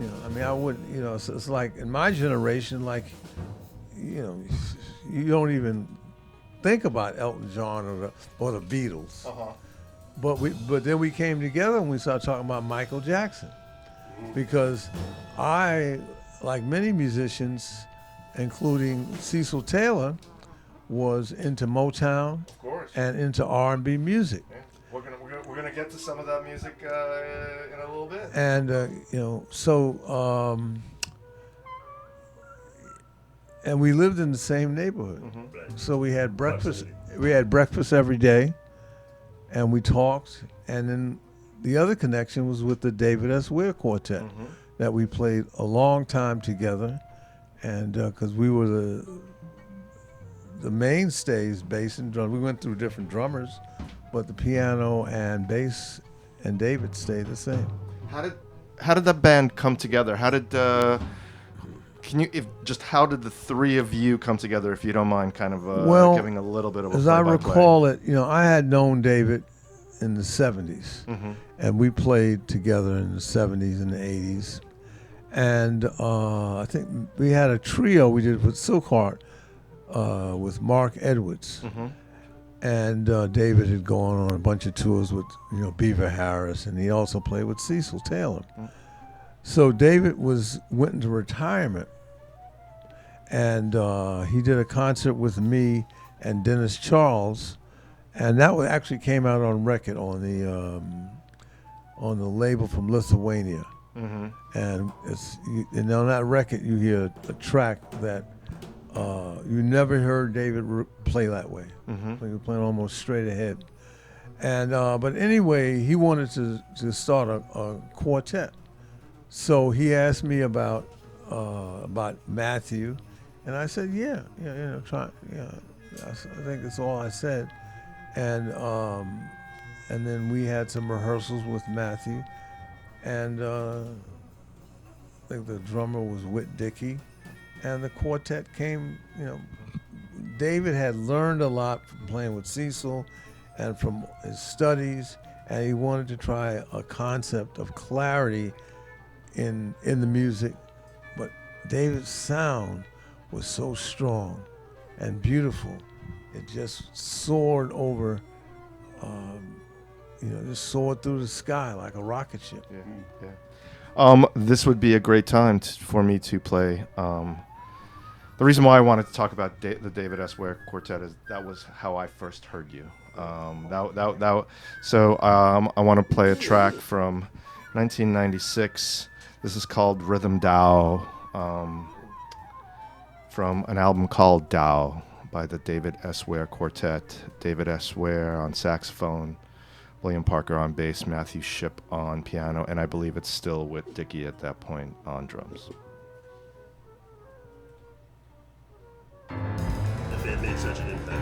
I wouldn't, it's like in my generation, like, you don't even think about Elton John or the Beatles. Uh-huh. But then we came together and we started talking about Michael Jackson, because I, like many musicians, including Cecil Taylor, was into Motown, Of course. and into R&B music. Yeah. We're gonna get to some of that music in a little bit. And and we lived in the same neighborhood. Mm-hmm. Right. So we had breakfast. Proximity. We had breakfast every day, and we talked. And then the other connection was with the David S. Weir Quartet, Mm-hmm. that we played a long time together, and because we were the mainstays, bass and drum. We went through different drummers, but the piano and bass and David stayed the same. How did that band come together? How did how did the three of you come together, if you don't mind kind of giving a little bit of a as I play-by-play? recall it, I had known David in the 70s, Mm-hmm. and we played together in the 70s and the 80s. And I think we had a trio we did with Silkheart with Mark Edwards. Mm-hmm. And David had gone on a bunch of tours with, Beaver Harris, and he also played with Cecil Taylor. Mm. So David went into retirement, and he did a concert with me and Dennis Charles, and that actually came out on record on the label from Lithuania. Mm-hmm. And on that record you hear a track that you never heard David play that way. Mm-hmm. He was playing almost straight ahead. And but anyway, he wanted to start a quartet. So he asked me about Matthew, and I said, try. I think that's all I said. And then we had some rehearsals with Matthew, and I think the drummer was Whit Dickey, and the quartet came. David had learned a lot from playing with Cecil, and from his studies, and he wanted to try a concept of clarity in the music, but David's sound was so strong and beautiful. It just soared over, just soared through the sky like a rocket ship. Yeah, this would be a great time for me to play. The reason why I wanted to talk about the David S. Ware Quartet is that was how I first heard you. So I want to play a track from 1996. This is called Rhythm Tao, from an album called Tao by the David S. Ware Quartet. David S. Ware on saxophone, William Parker on bass, Matthew Shipp on piano, and I believe it's still with Dickey at that point on drums. The band made such an impact.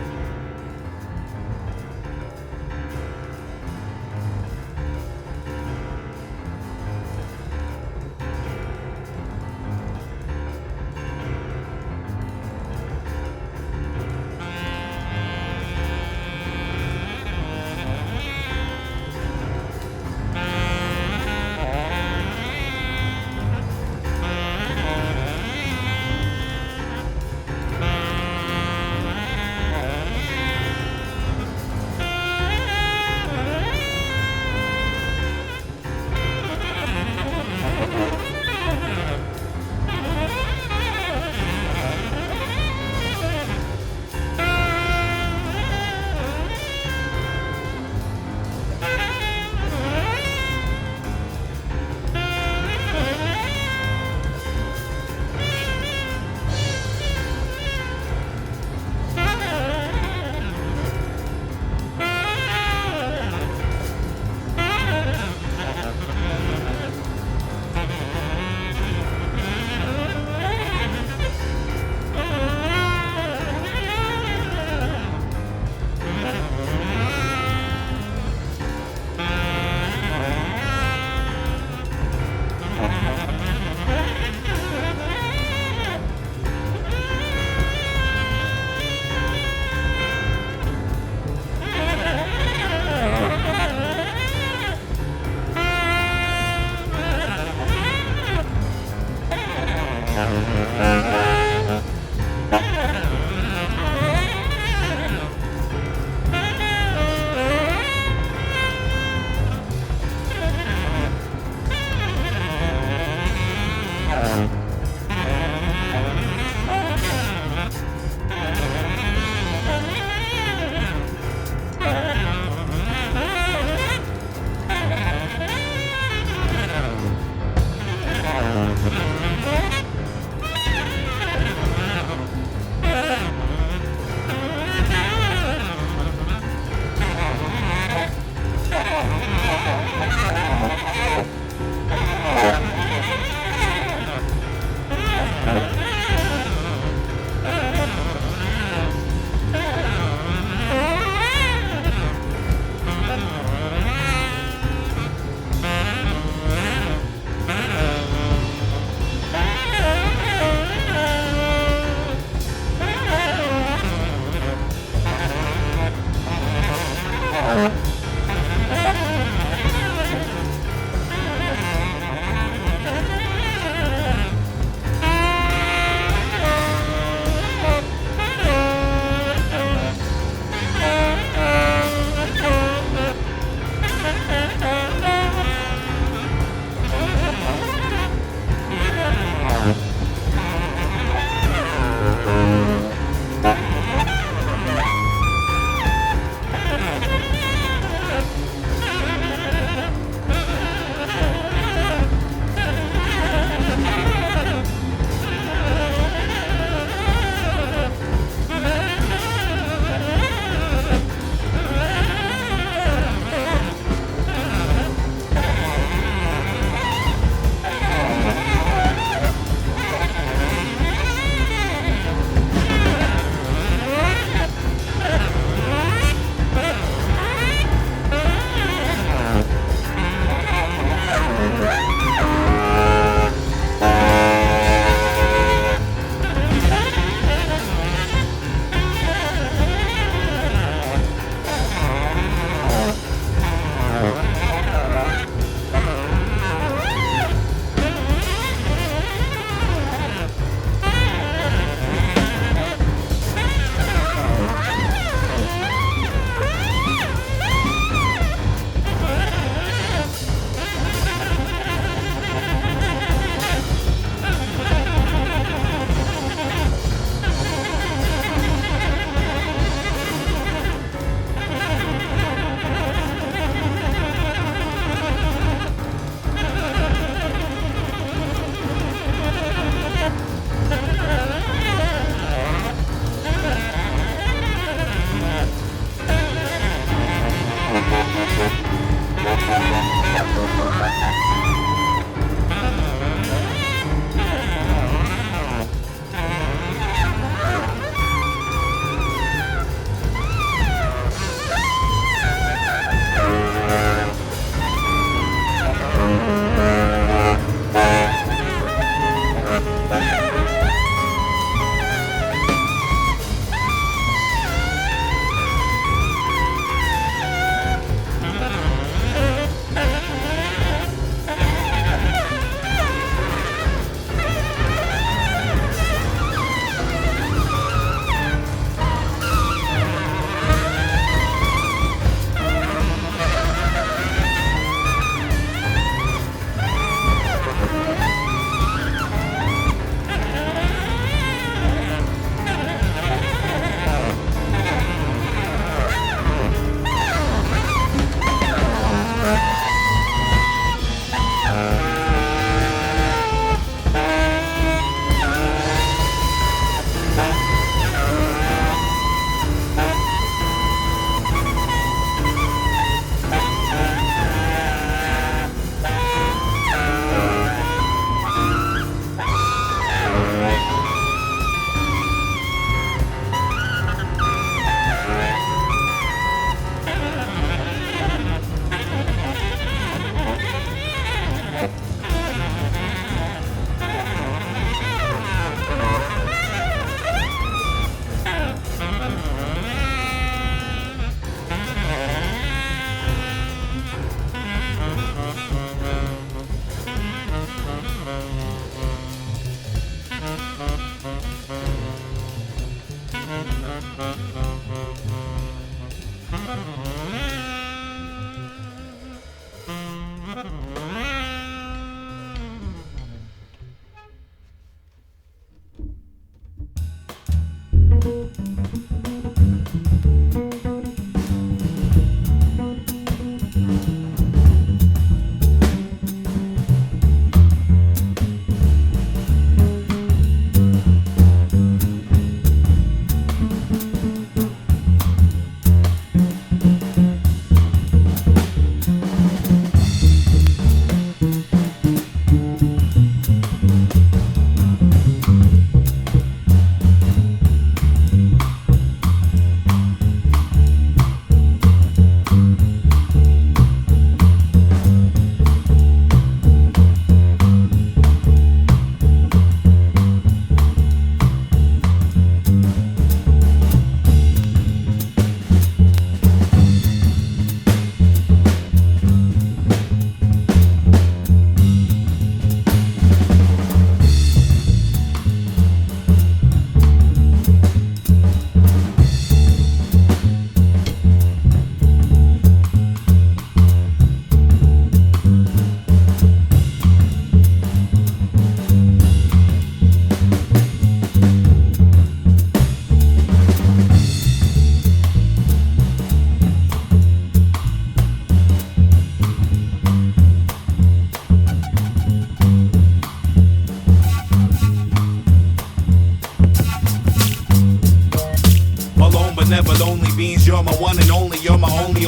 never lonely beans. You're my one and only. You're my only,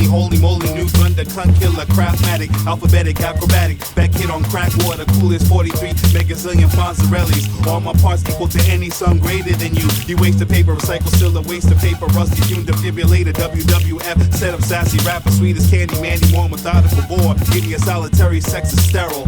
holy moly, new thunder, clunk killer, craftmatic, alphabetic, acrobatic, back hit on crack water, coolest 43 megazillion Fonzarellis. All my parts equal to any sum greater than you. You waste the paper, recycle, still a waste of paper, rusty fume defibrillator, WWF, set up sassy rapper, sweet as candy, Mandy, more methodical bore, give me a solitary, sex is sterile.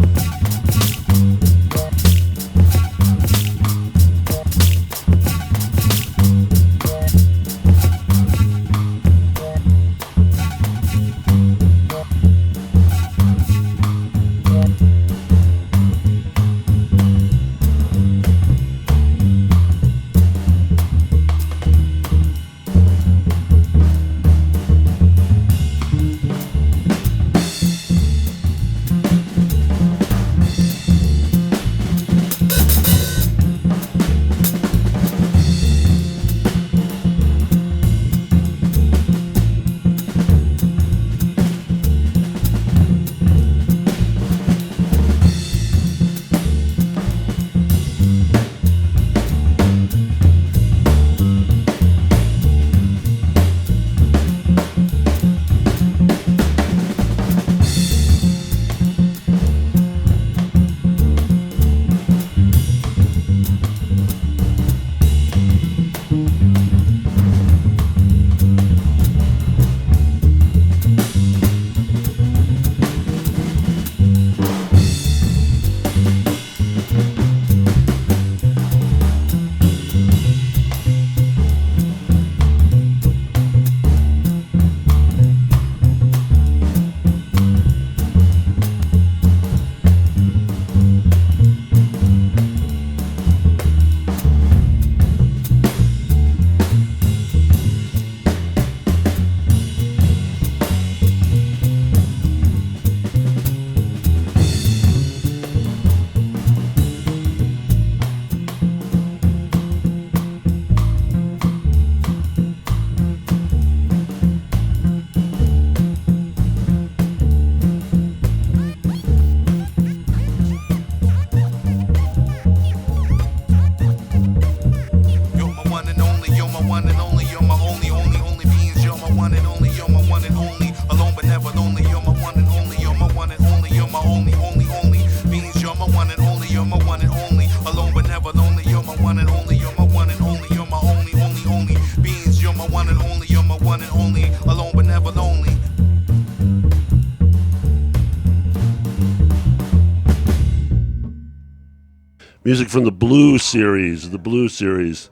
music from the Blue series. The Blue series.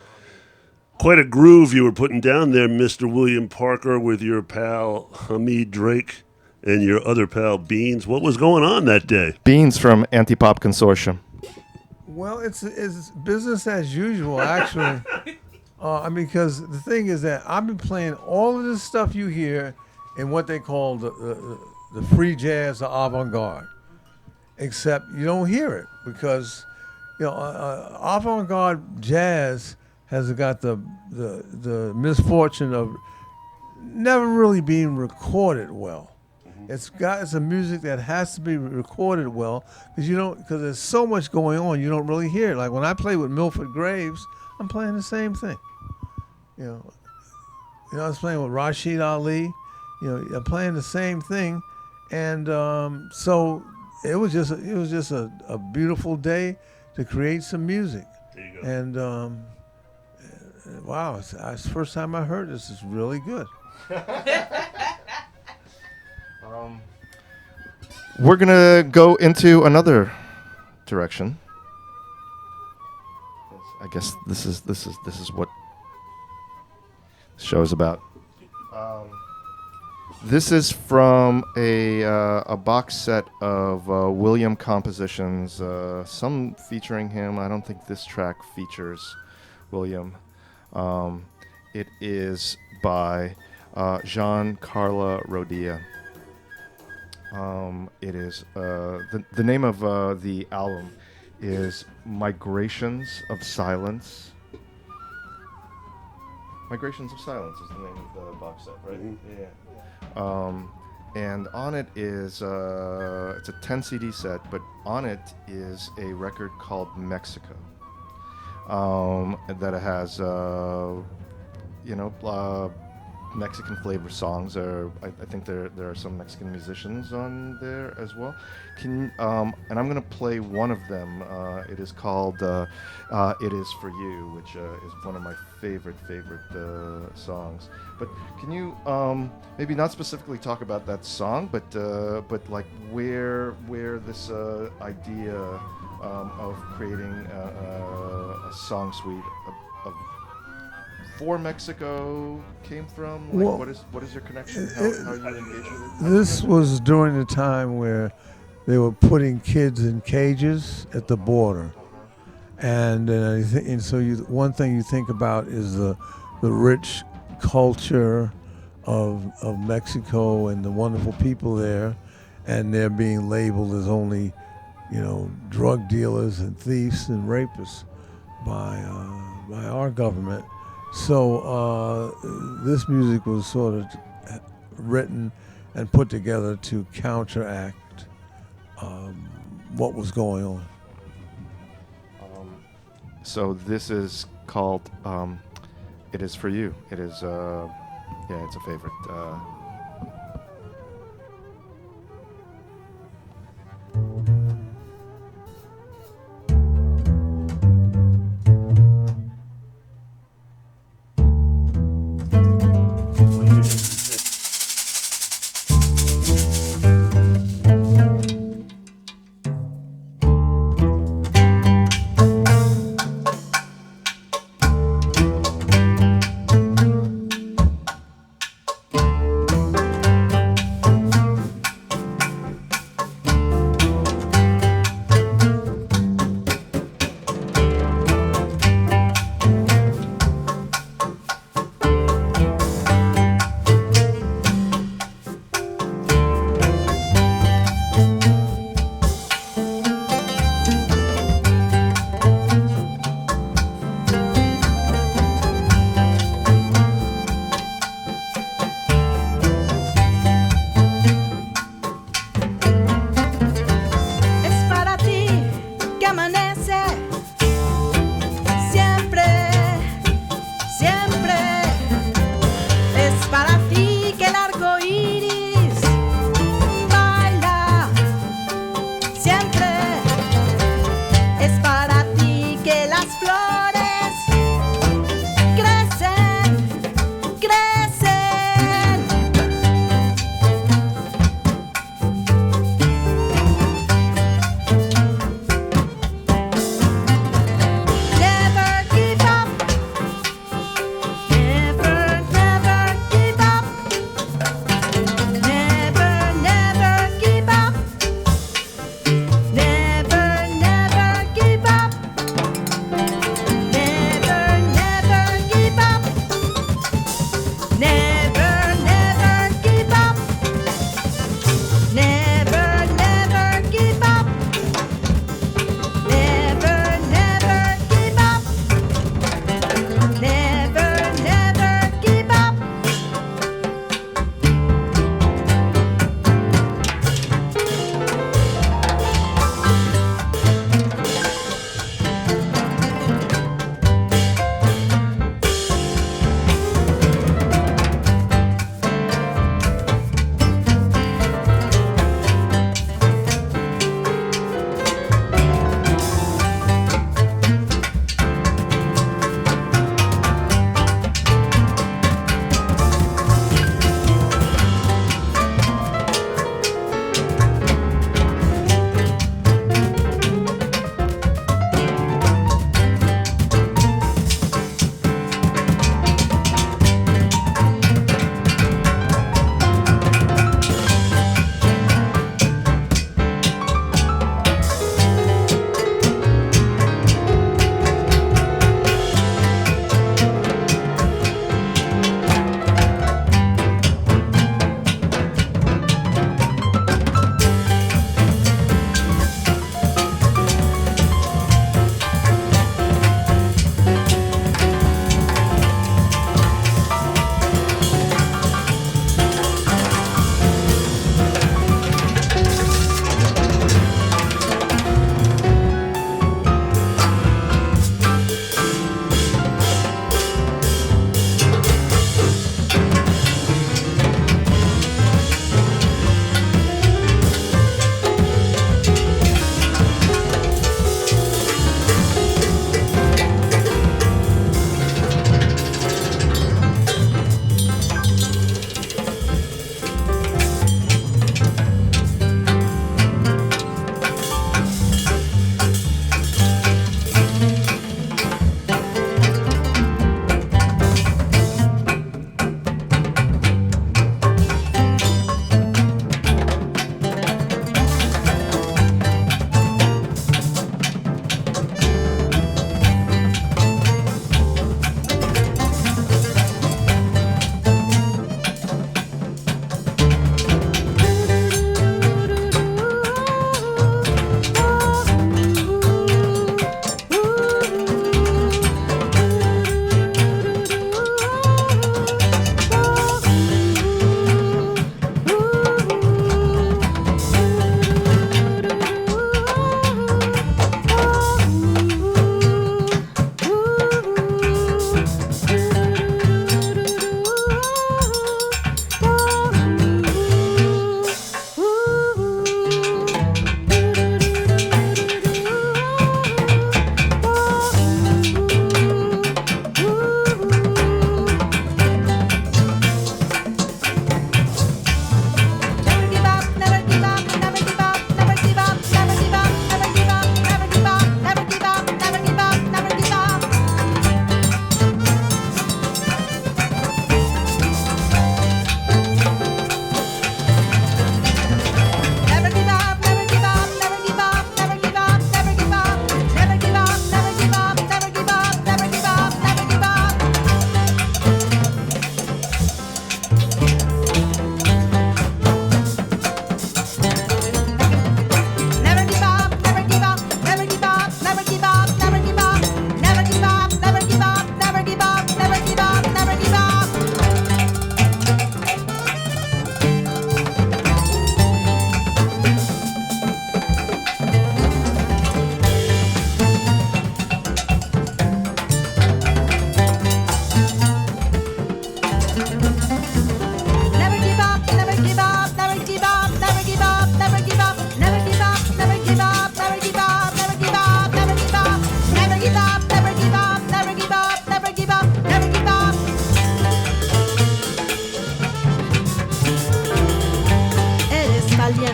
Quite a groove you were putting down there, Mr. William Parker, with your pal Hamid Drake and your other pal Beans. What was going on that day? Beans from Anti-Pop Consortium. Well, it's business as usual, actually. Because the thing is that I've been playing all of this stuff you hear in what they call the free jazz, the avant-garde, except you don't hear it because, avant-garde jazz has got the misfortune of never really being recorded well. It's a music that has to be recorded well because there's so much going on, you don't really hear it. Like when I play with Milford Graves, I'm playing the same thing. I was playing with Rashid Ali. I'm playing the same thing, and so it was just a beautiful day to create some music. There you go. And wow, it's the first time I heard this. It's really good. We're gonna go into another direction. I guess this is what the show is about. This is from a box set of William compositions, some featuring him. I don't think this track features William. It is by Jean-Carla Rodia. It is the name of the album is Migrations of Silence. Migrations of Silence is the name of the box set, right? Mm-hmm. Yeah. And on it is it's a 10 CD set, but on it is a record called Mexico. That it has Mexican flavor songs. I think there are some Mexican musicians on there as well. And I'm gonna play one of them. It is called "It Is for You," which is one of my favorite songs. But can you maybe not specifically talk about that song, but like where this idea of creating a song suite of for Mexico came from? Like, Well, what is your connection? How you engage with it? This was during the time where they were putting kids in cages at the border, and so one thing you think about is the rich culture of Mexico and the wonderful people there, and they're being labeled as only drug dealers and thieves and rapists by our government. So this music was sort of written and put together to counteract what was going on. So this is called "It Is for You." It is it's a favorite.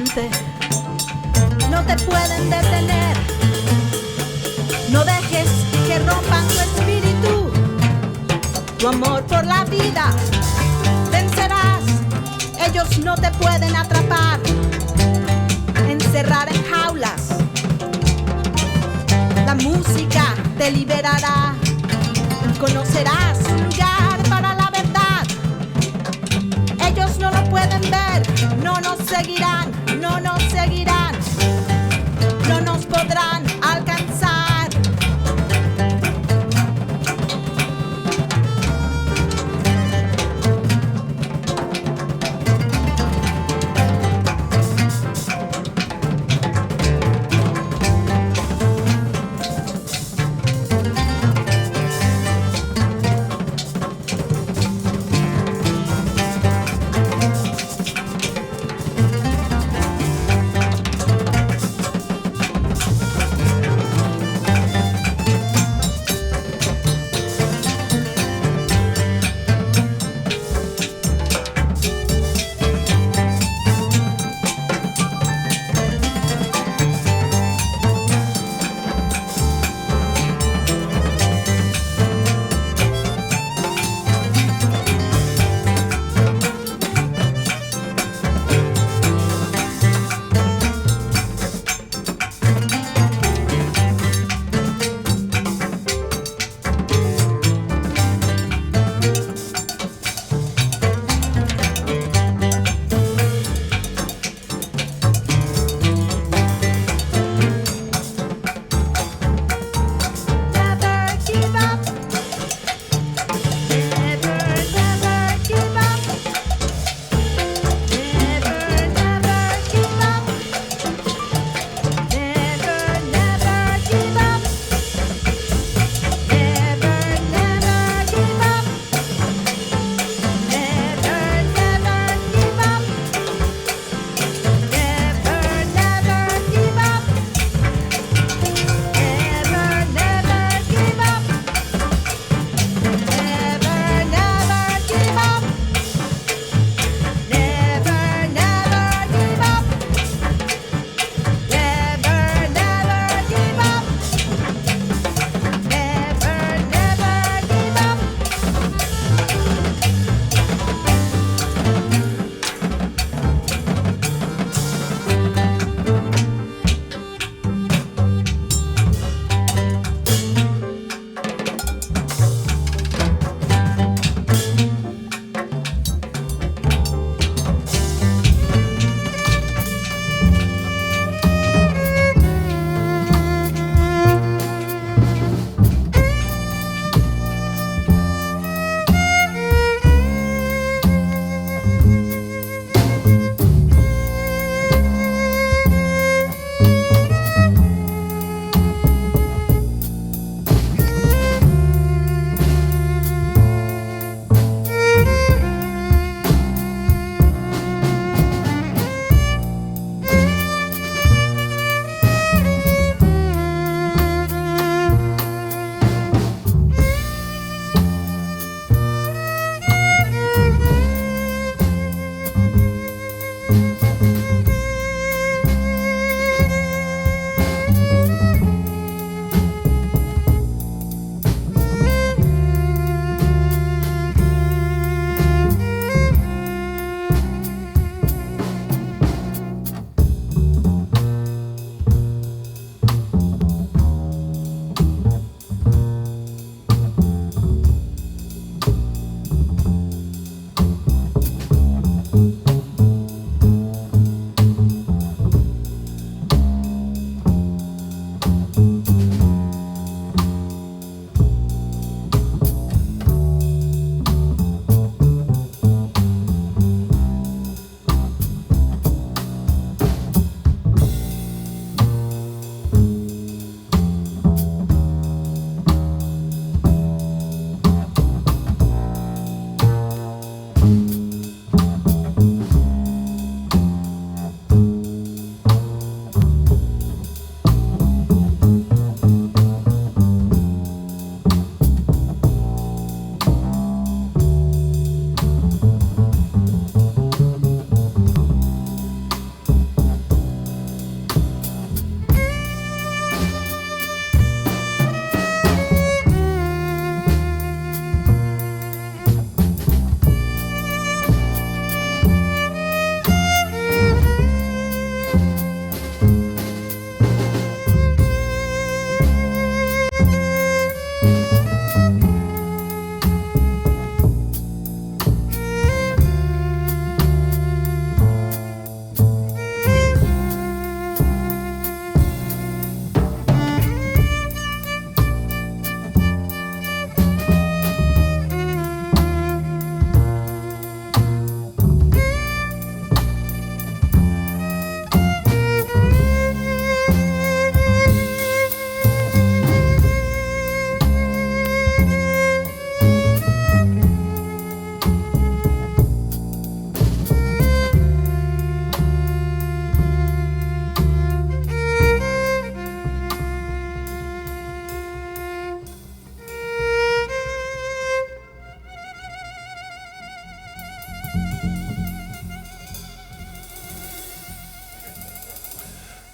mente, no te pueden detener. No dejes que rompan tu espíritu, tu amor por la vida. Vencerás, ellos no te pueden atrapar, encerrar en jaulas. La música te liberará, conocerás un lugar para la verdad. Ellos no lo pueden ver, no nos seguirán, no nos seguirán, no nos podrán alcanzar.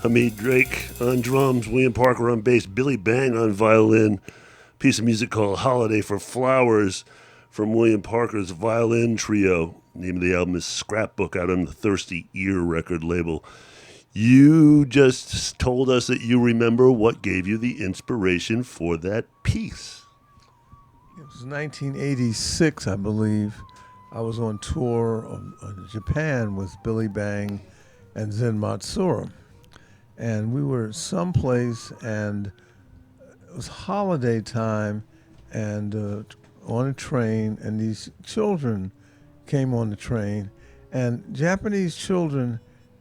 Hamid Drake on drums, William Parker on bass, Billy Bang on violin. Piece of music called Holiday for Flowers from William Parker's Violin Trio. The name of the album is Scrapbook, out on the Thirsty Ear record label. You just told us that you remember what gave you the inspiration for that piece. It was 1986, I believe. I was on tour of Japan with Billy Bang and Zen Matsura. And we were someplace, and it was holiday time, and on a train, and these children came on the train. And Japanese children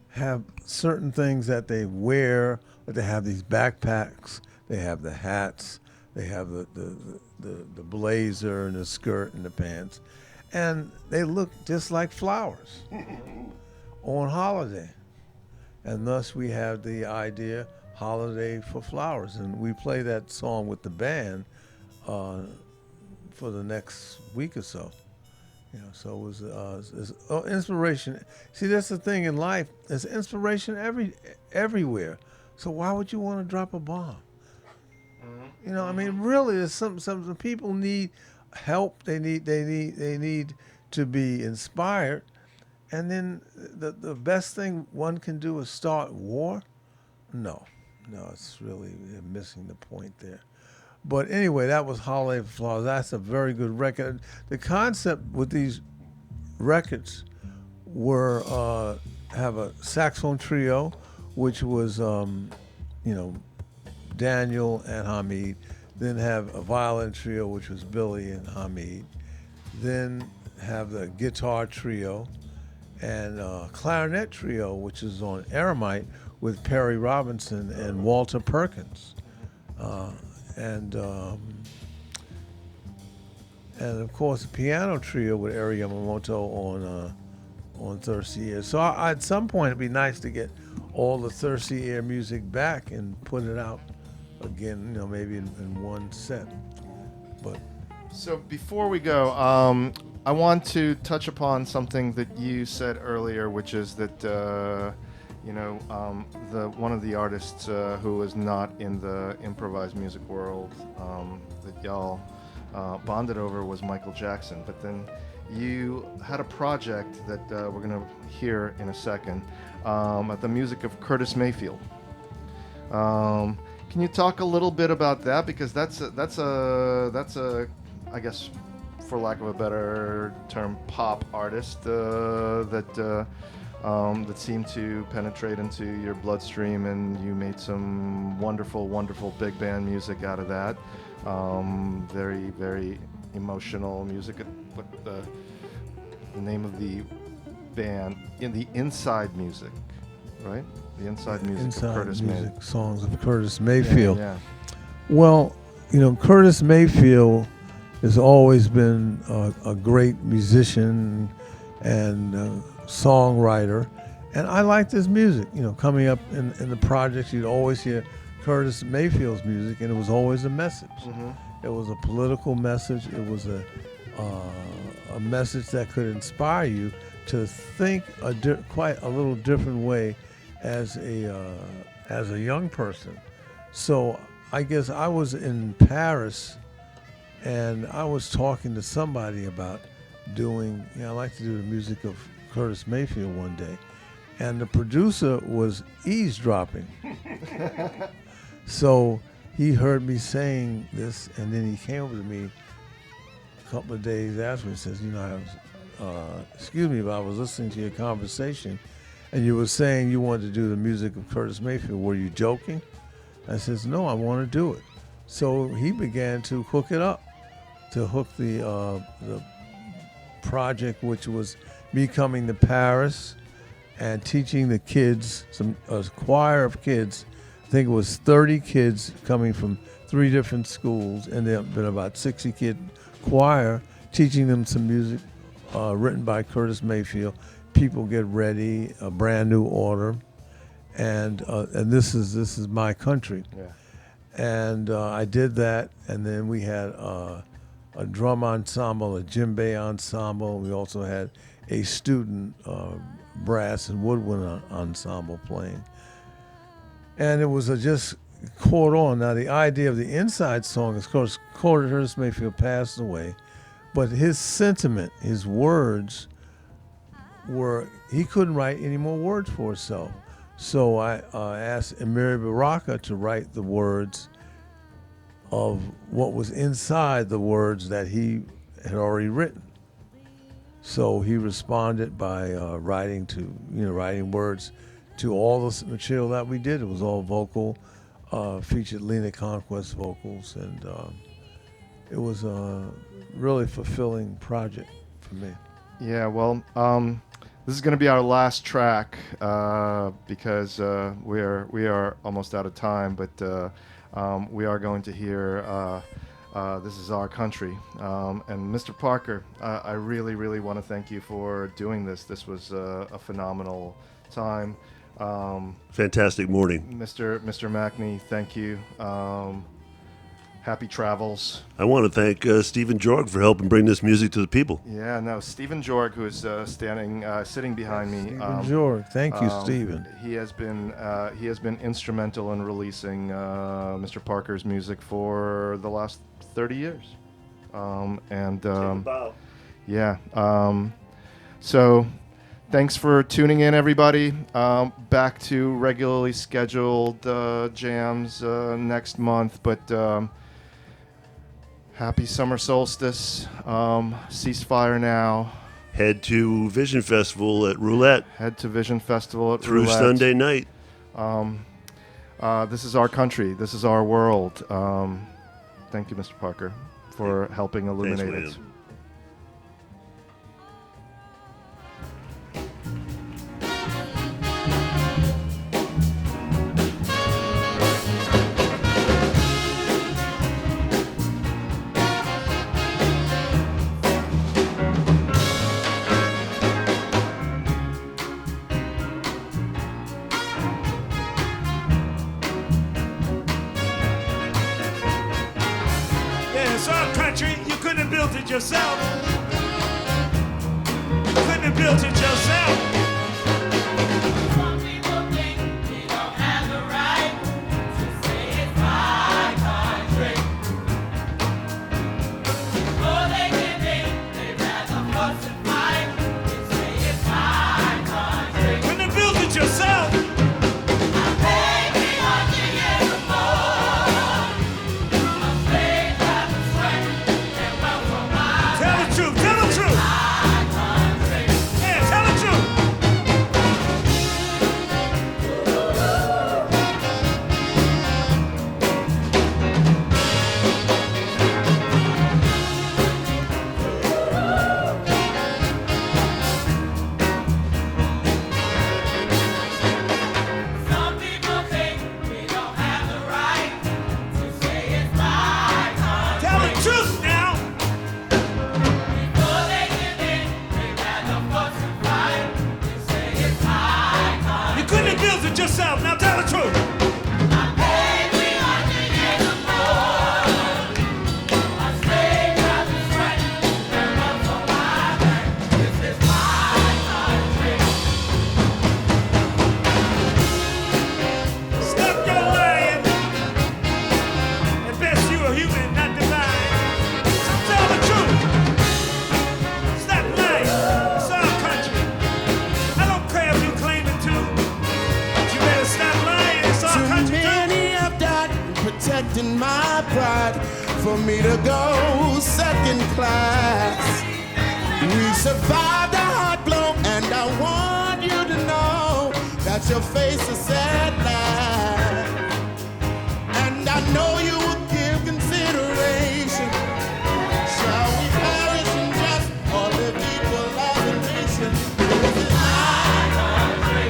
have certain things that they wear. They have these backpacks, they have the hats, they have the blazer and the skirt and the pants. And they look just like flowers on holiday. And thus we have the idea, Holiday for Flowers. And we play that song with the band for the next week or so. You know, so it was inspiration. See, that's the thing in life. There's inspiration everywhere. So why would you want to drop a bomb? You know, I mean, really, there's some people need help. They need to be inspired. And then the best thing one can do is start war? No, it's really missing the point there. But anyway, that was Holiday for Flowers. That's a very good record. The concept with these records were have a saxophone trio, which was, Daniel and Hamid. Then have a violin trio, which was Billy and Hamid. Then have the guitar trio, and clarinet trio, which is on Eremite with Perry Robinson and Walter Perkins, and of course a piano trio with Eri Yamamoto on Thirsty Ear. So at some point it'd be nice to get all the Thirsty Ear music back and put it out again, maybe in one set. But So before we go, I want to touch upon something that you said earlier, which is that one of the artists who was not in the improvised music world that y'all bonded over was Michael Jackson. But then you had a project that we're going to hear in a second at the music of Curtis Mayfield. Can you talk a little bit about that? Because that's a I guess, for lack of a better term, pop artist that seemed to penetrate into your bloodstream, and you made some wonderful, wonderful big band music out of that. Very, very emotional music. What the name of the band? In the Inside Music, right? The Inside Music of Curtis Mayfield. Songs of Curtis Mayfield. Yeah. Well, Curtis Mayfield has always been a great musician and songwriter, and I liked his music. Coming up in the projects, you'd always hear Curtis Mayfield's music, and it was always a message. Mm-hmm. It was a political message. It was a message that could inspire you to think quite a little different way as a young person. So I guess I was in Paris, and I was talking to somebody about doing, I like to do the music of Curtis Mayfield one day. And the producer was eavesdropping. So he heard me saying this, and then he came over to me a couple of days after and says, excuse me, but I was listening to your conversation, and you were saying you wanted to do the music of Curtis Mayfield. Were you joking? I says, no, I want to do it. So he began to hook it up, to hook the project, which was me coming to Paris and teaching the kids, a choir of kids. I think it was 30 kids coming from 3 different schools, and there have been about 60 kid choir, teaching them some music written by Curtis Mayfield. People Get Ready, A Brand New Order, and this is My Country. Yeah. And I did that, and then we had a drum ensemble, a djembe ensemble. We also had a student brass and woodwind ensemble playing. and it was just caught on. Now the idea of the inside song is, of course, Corey Ernest Mayfield passed away, but his sentiment, his words were, he couldn't write any more words for himself. So I asked Amiri Baraka to write the words of what was inside the words that he had already written. So he responded by writing words to all the material that we did. It was all vocal, featured Lena Conquest vocals, and it was a really fulfilling project for me. Yeah, well, this is going to be our last track because we are almost out of time, but we are going to hear This Is Our Country. And Mr. Parker, I really, really want to thank you for doing this. This was a phenomenal time. Fantastic morning. Mr. Mackney, thank you. Happy travels. I want to thank Stephen Jorg for helping bring this music to the people. Yeah, no, Stephen Jorg, who is sitting behind me. Stephen Jorg, thank you, Stephen. He has been instrumental in releasing Mr. Parker's music for the last 30 years. So thanks for tuning in, everybody. Back to regularly scheduled jams next month, but happy summer solstice. Ceasefire now. Head to Vision Festival at Roulette. Head to Vision Festival at through Roulette. Sunday night. This is our country. This is our world. Thank you, Mr. Parker, for helping illuminate Thanks, it. man. Yourself. You couldn't have built it yourself. Some people think they don't have the right to say it's my country. Before they can think, they'd rather fuss and fight and say it's my country. You couldn't have built it yourself. Yourself. Now tell the truth. In my pride, for me to go second class. We survived a hard blow, and I want you to know that your face is sad now. And I know you will give consideration. Shall we perish in just or live equal as a nation? This is my country.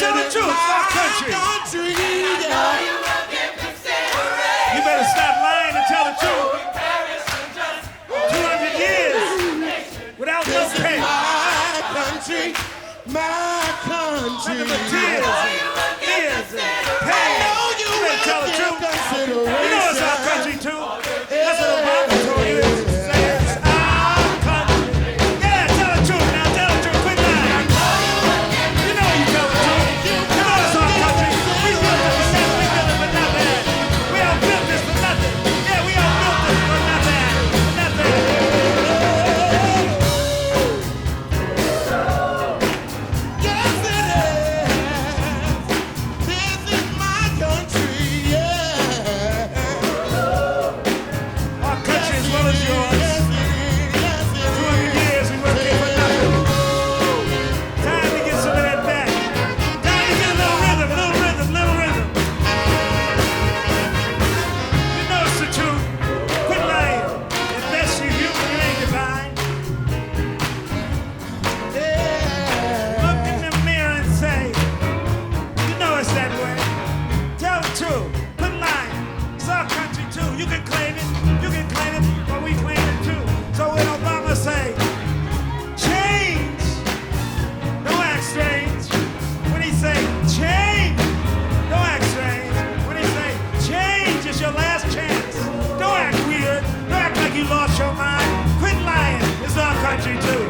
tell the truth. It's our country. You better stop lying and tell the truth. 200 years without no pay. My country. Nothing but tears and pain. You better tell the truth. You know it's our country too. That's what Obama told you. Say it's our country. Yeah, tell the truth now. Tell the truth. Quit lying. You know you tell the truth. You know it's our country. We built it for nothing. We built it for nothing. We all built this for nothing. Yeah, we all built this for nothing. Nothing. Our country as well as yours. 200 years we worked here for nothing. Time to get some of that back. Time to get a little rhythm. You know it's the truth. Quit lying. If that's you human, you ain't divine. Look in the mirror and say, you know it's that way. Tell the truth. Quit lying. It's our country too. You can claim it, but we claim it too. So when Obama say, change, don't act strange. When he say, change, don't act strange. When he say, change is your last chance. Don't act weird. Don't act like you lost your mind. Quit lying. It's our country too.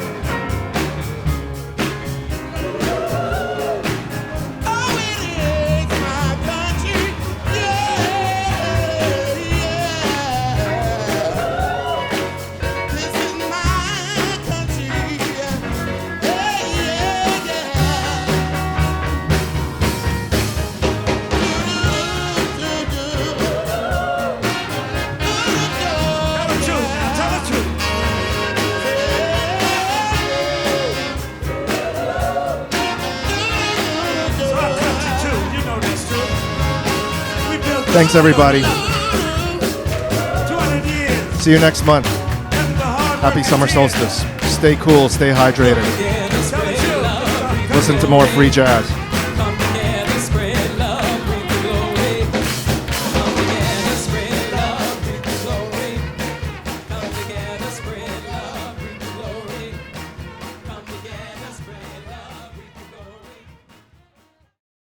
Tell the truth now. Tell the truth. It's our country too. You know that's true. We built this Thanks, everybody. 200 years. See you next month. Nothing but hard Happy work summer and tears. solstice. Stay cool, stay hydrated. Tell the truth. Listen to more free jazz.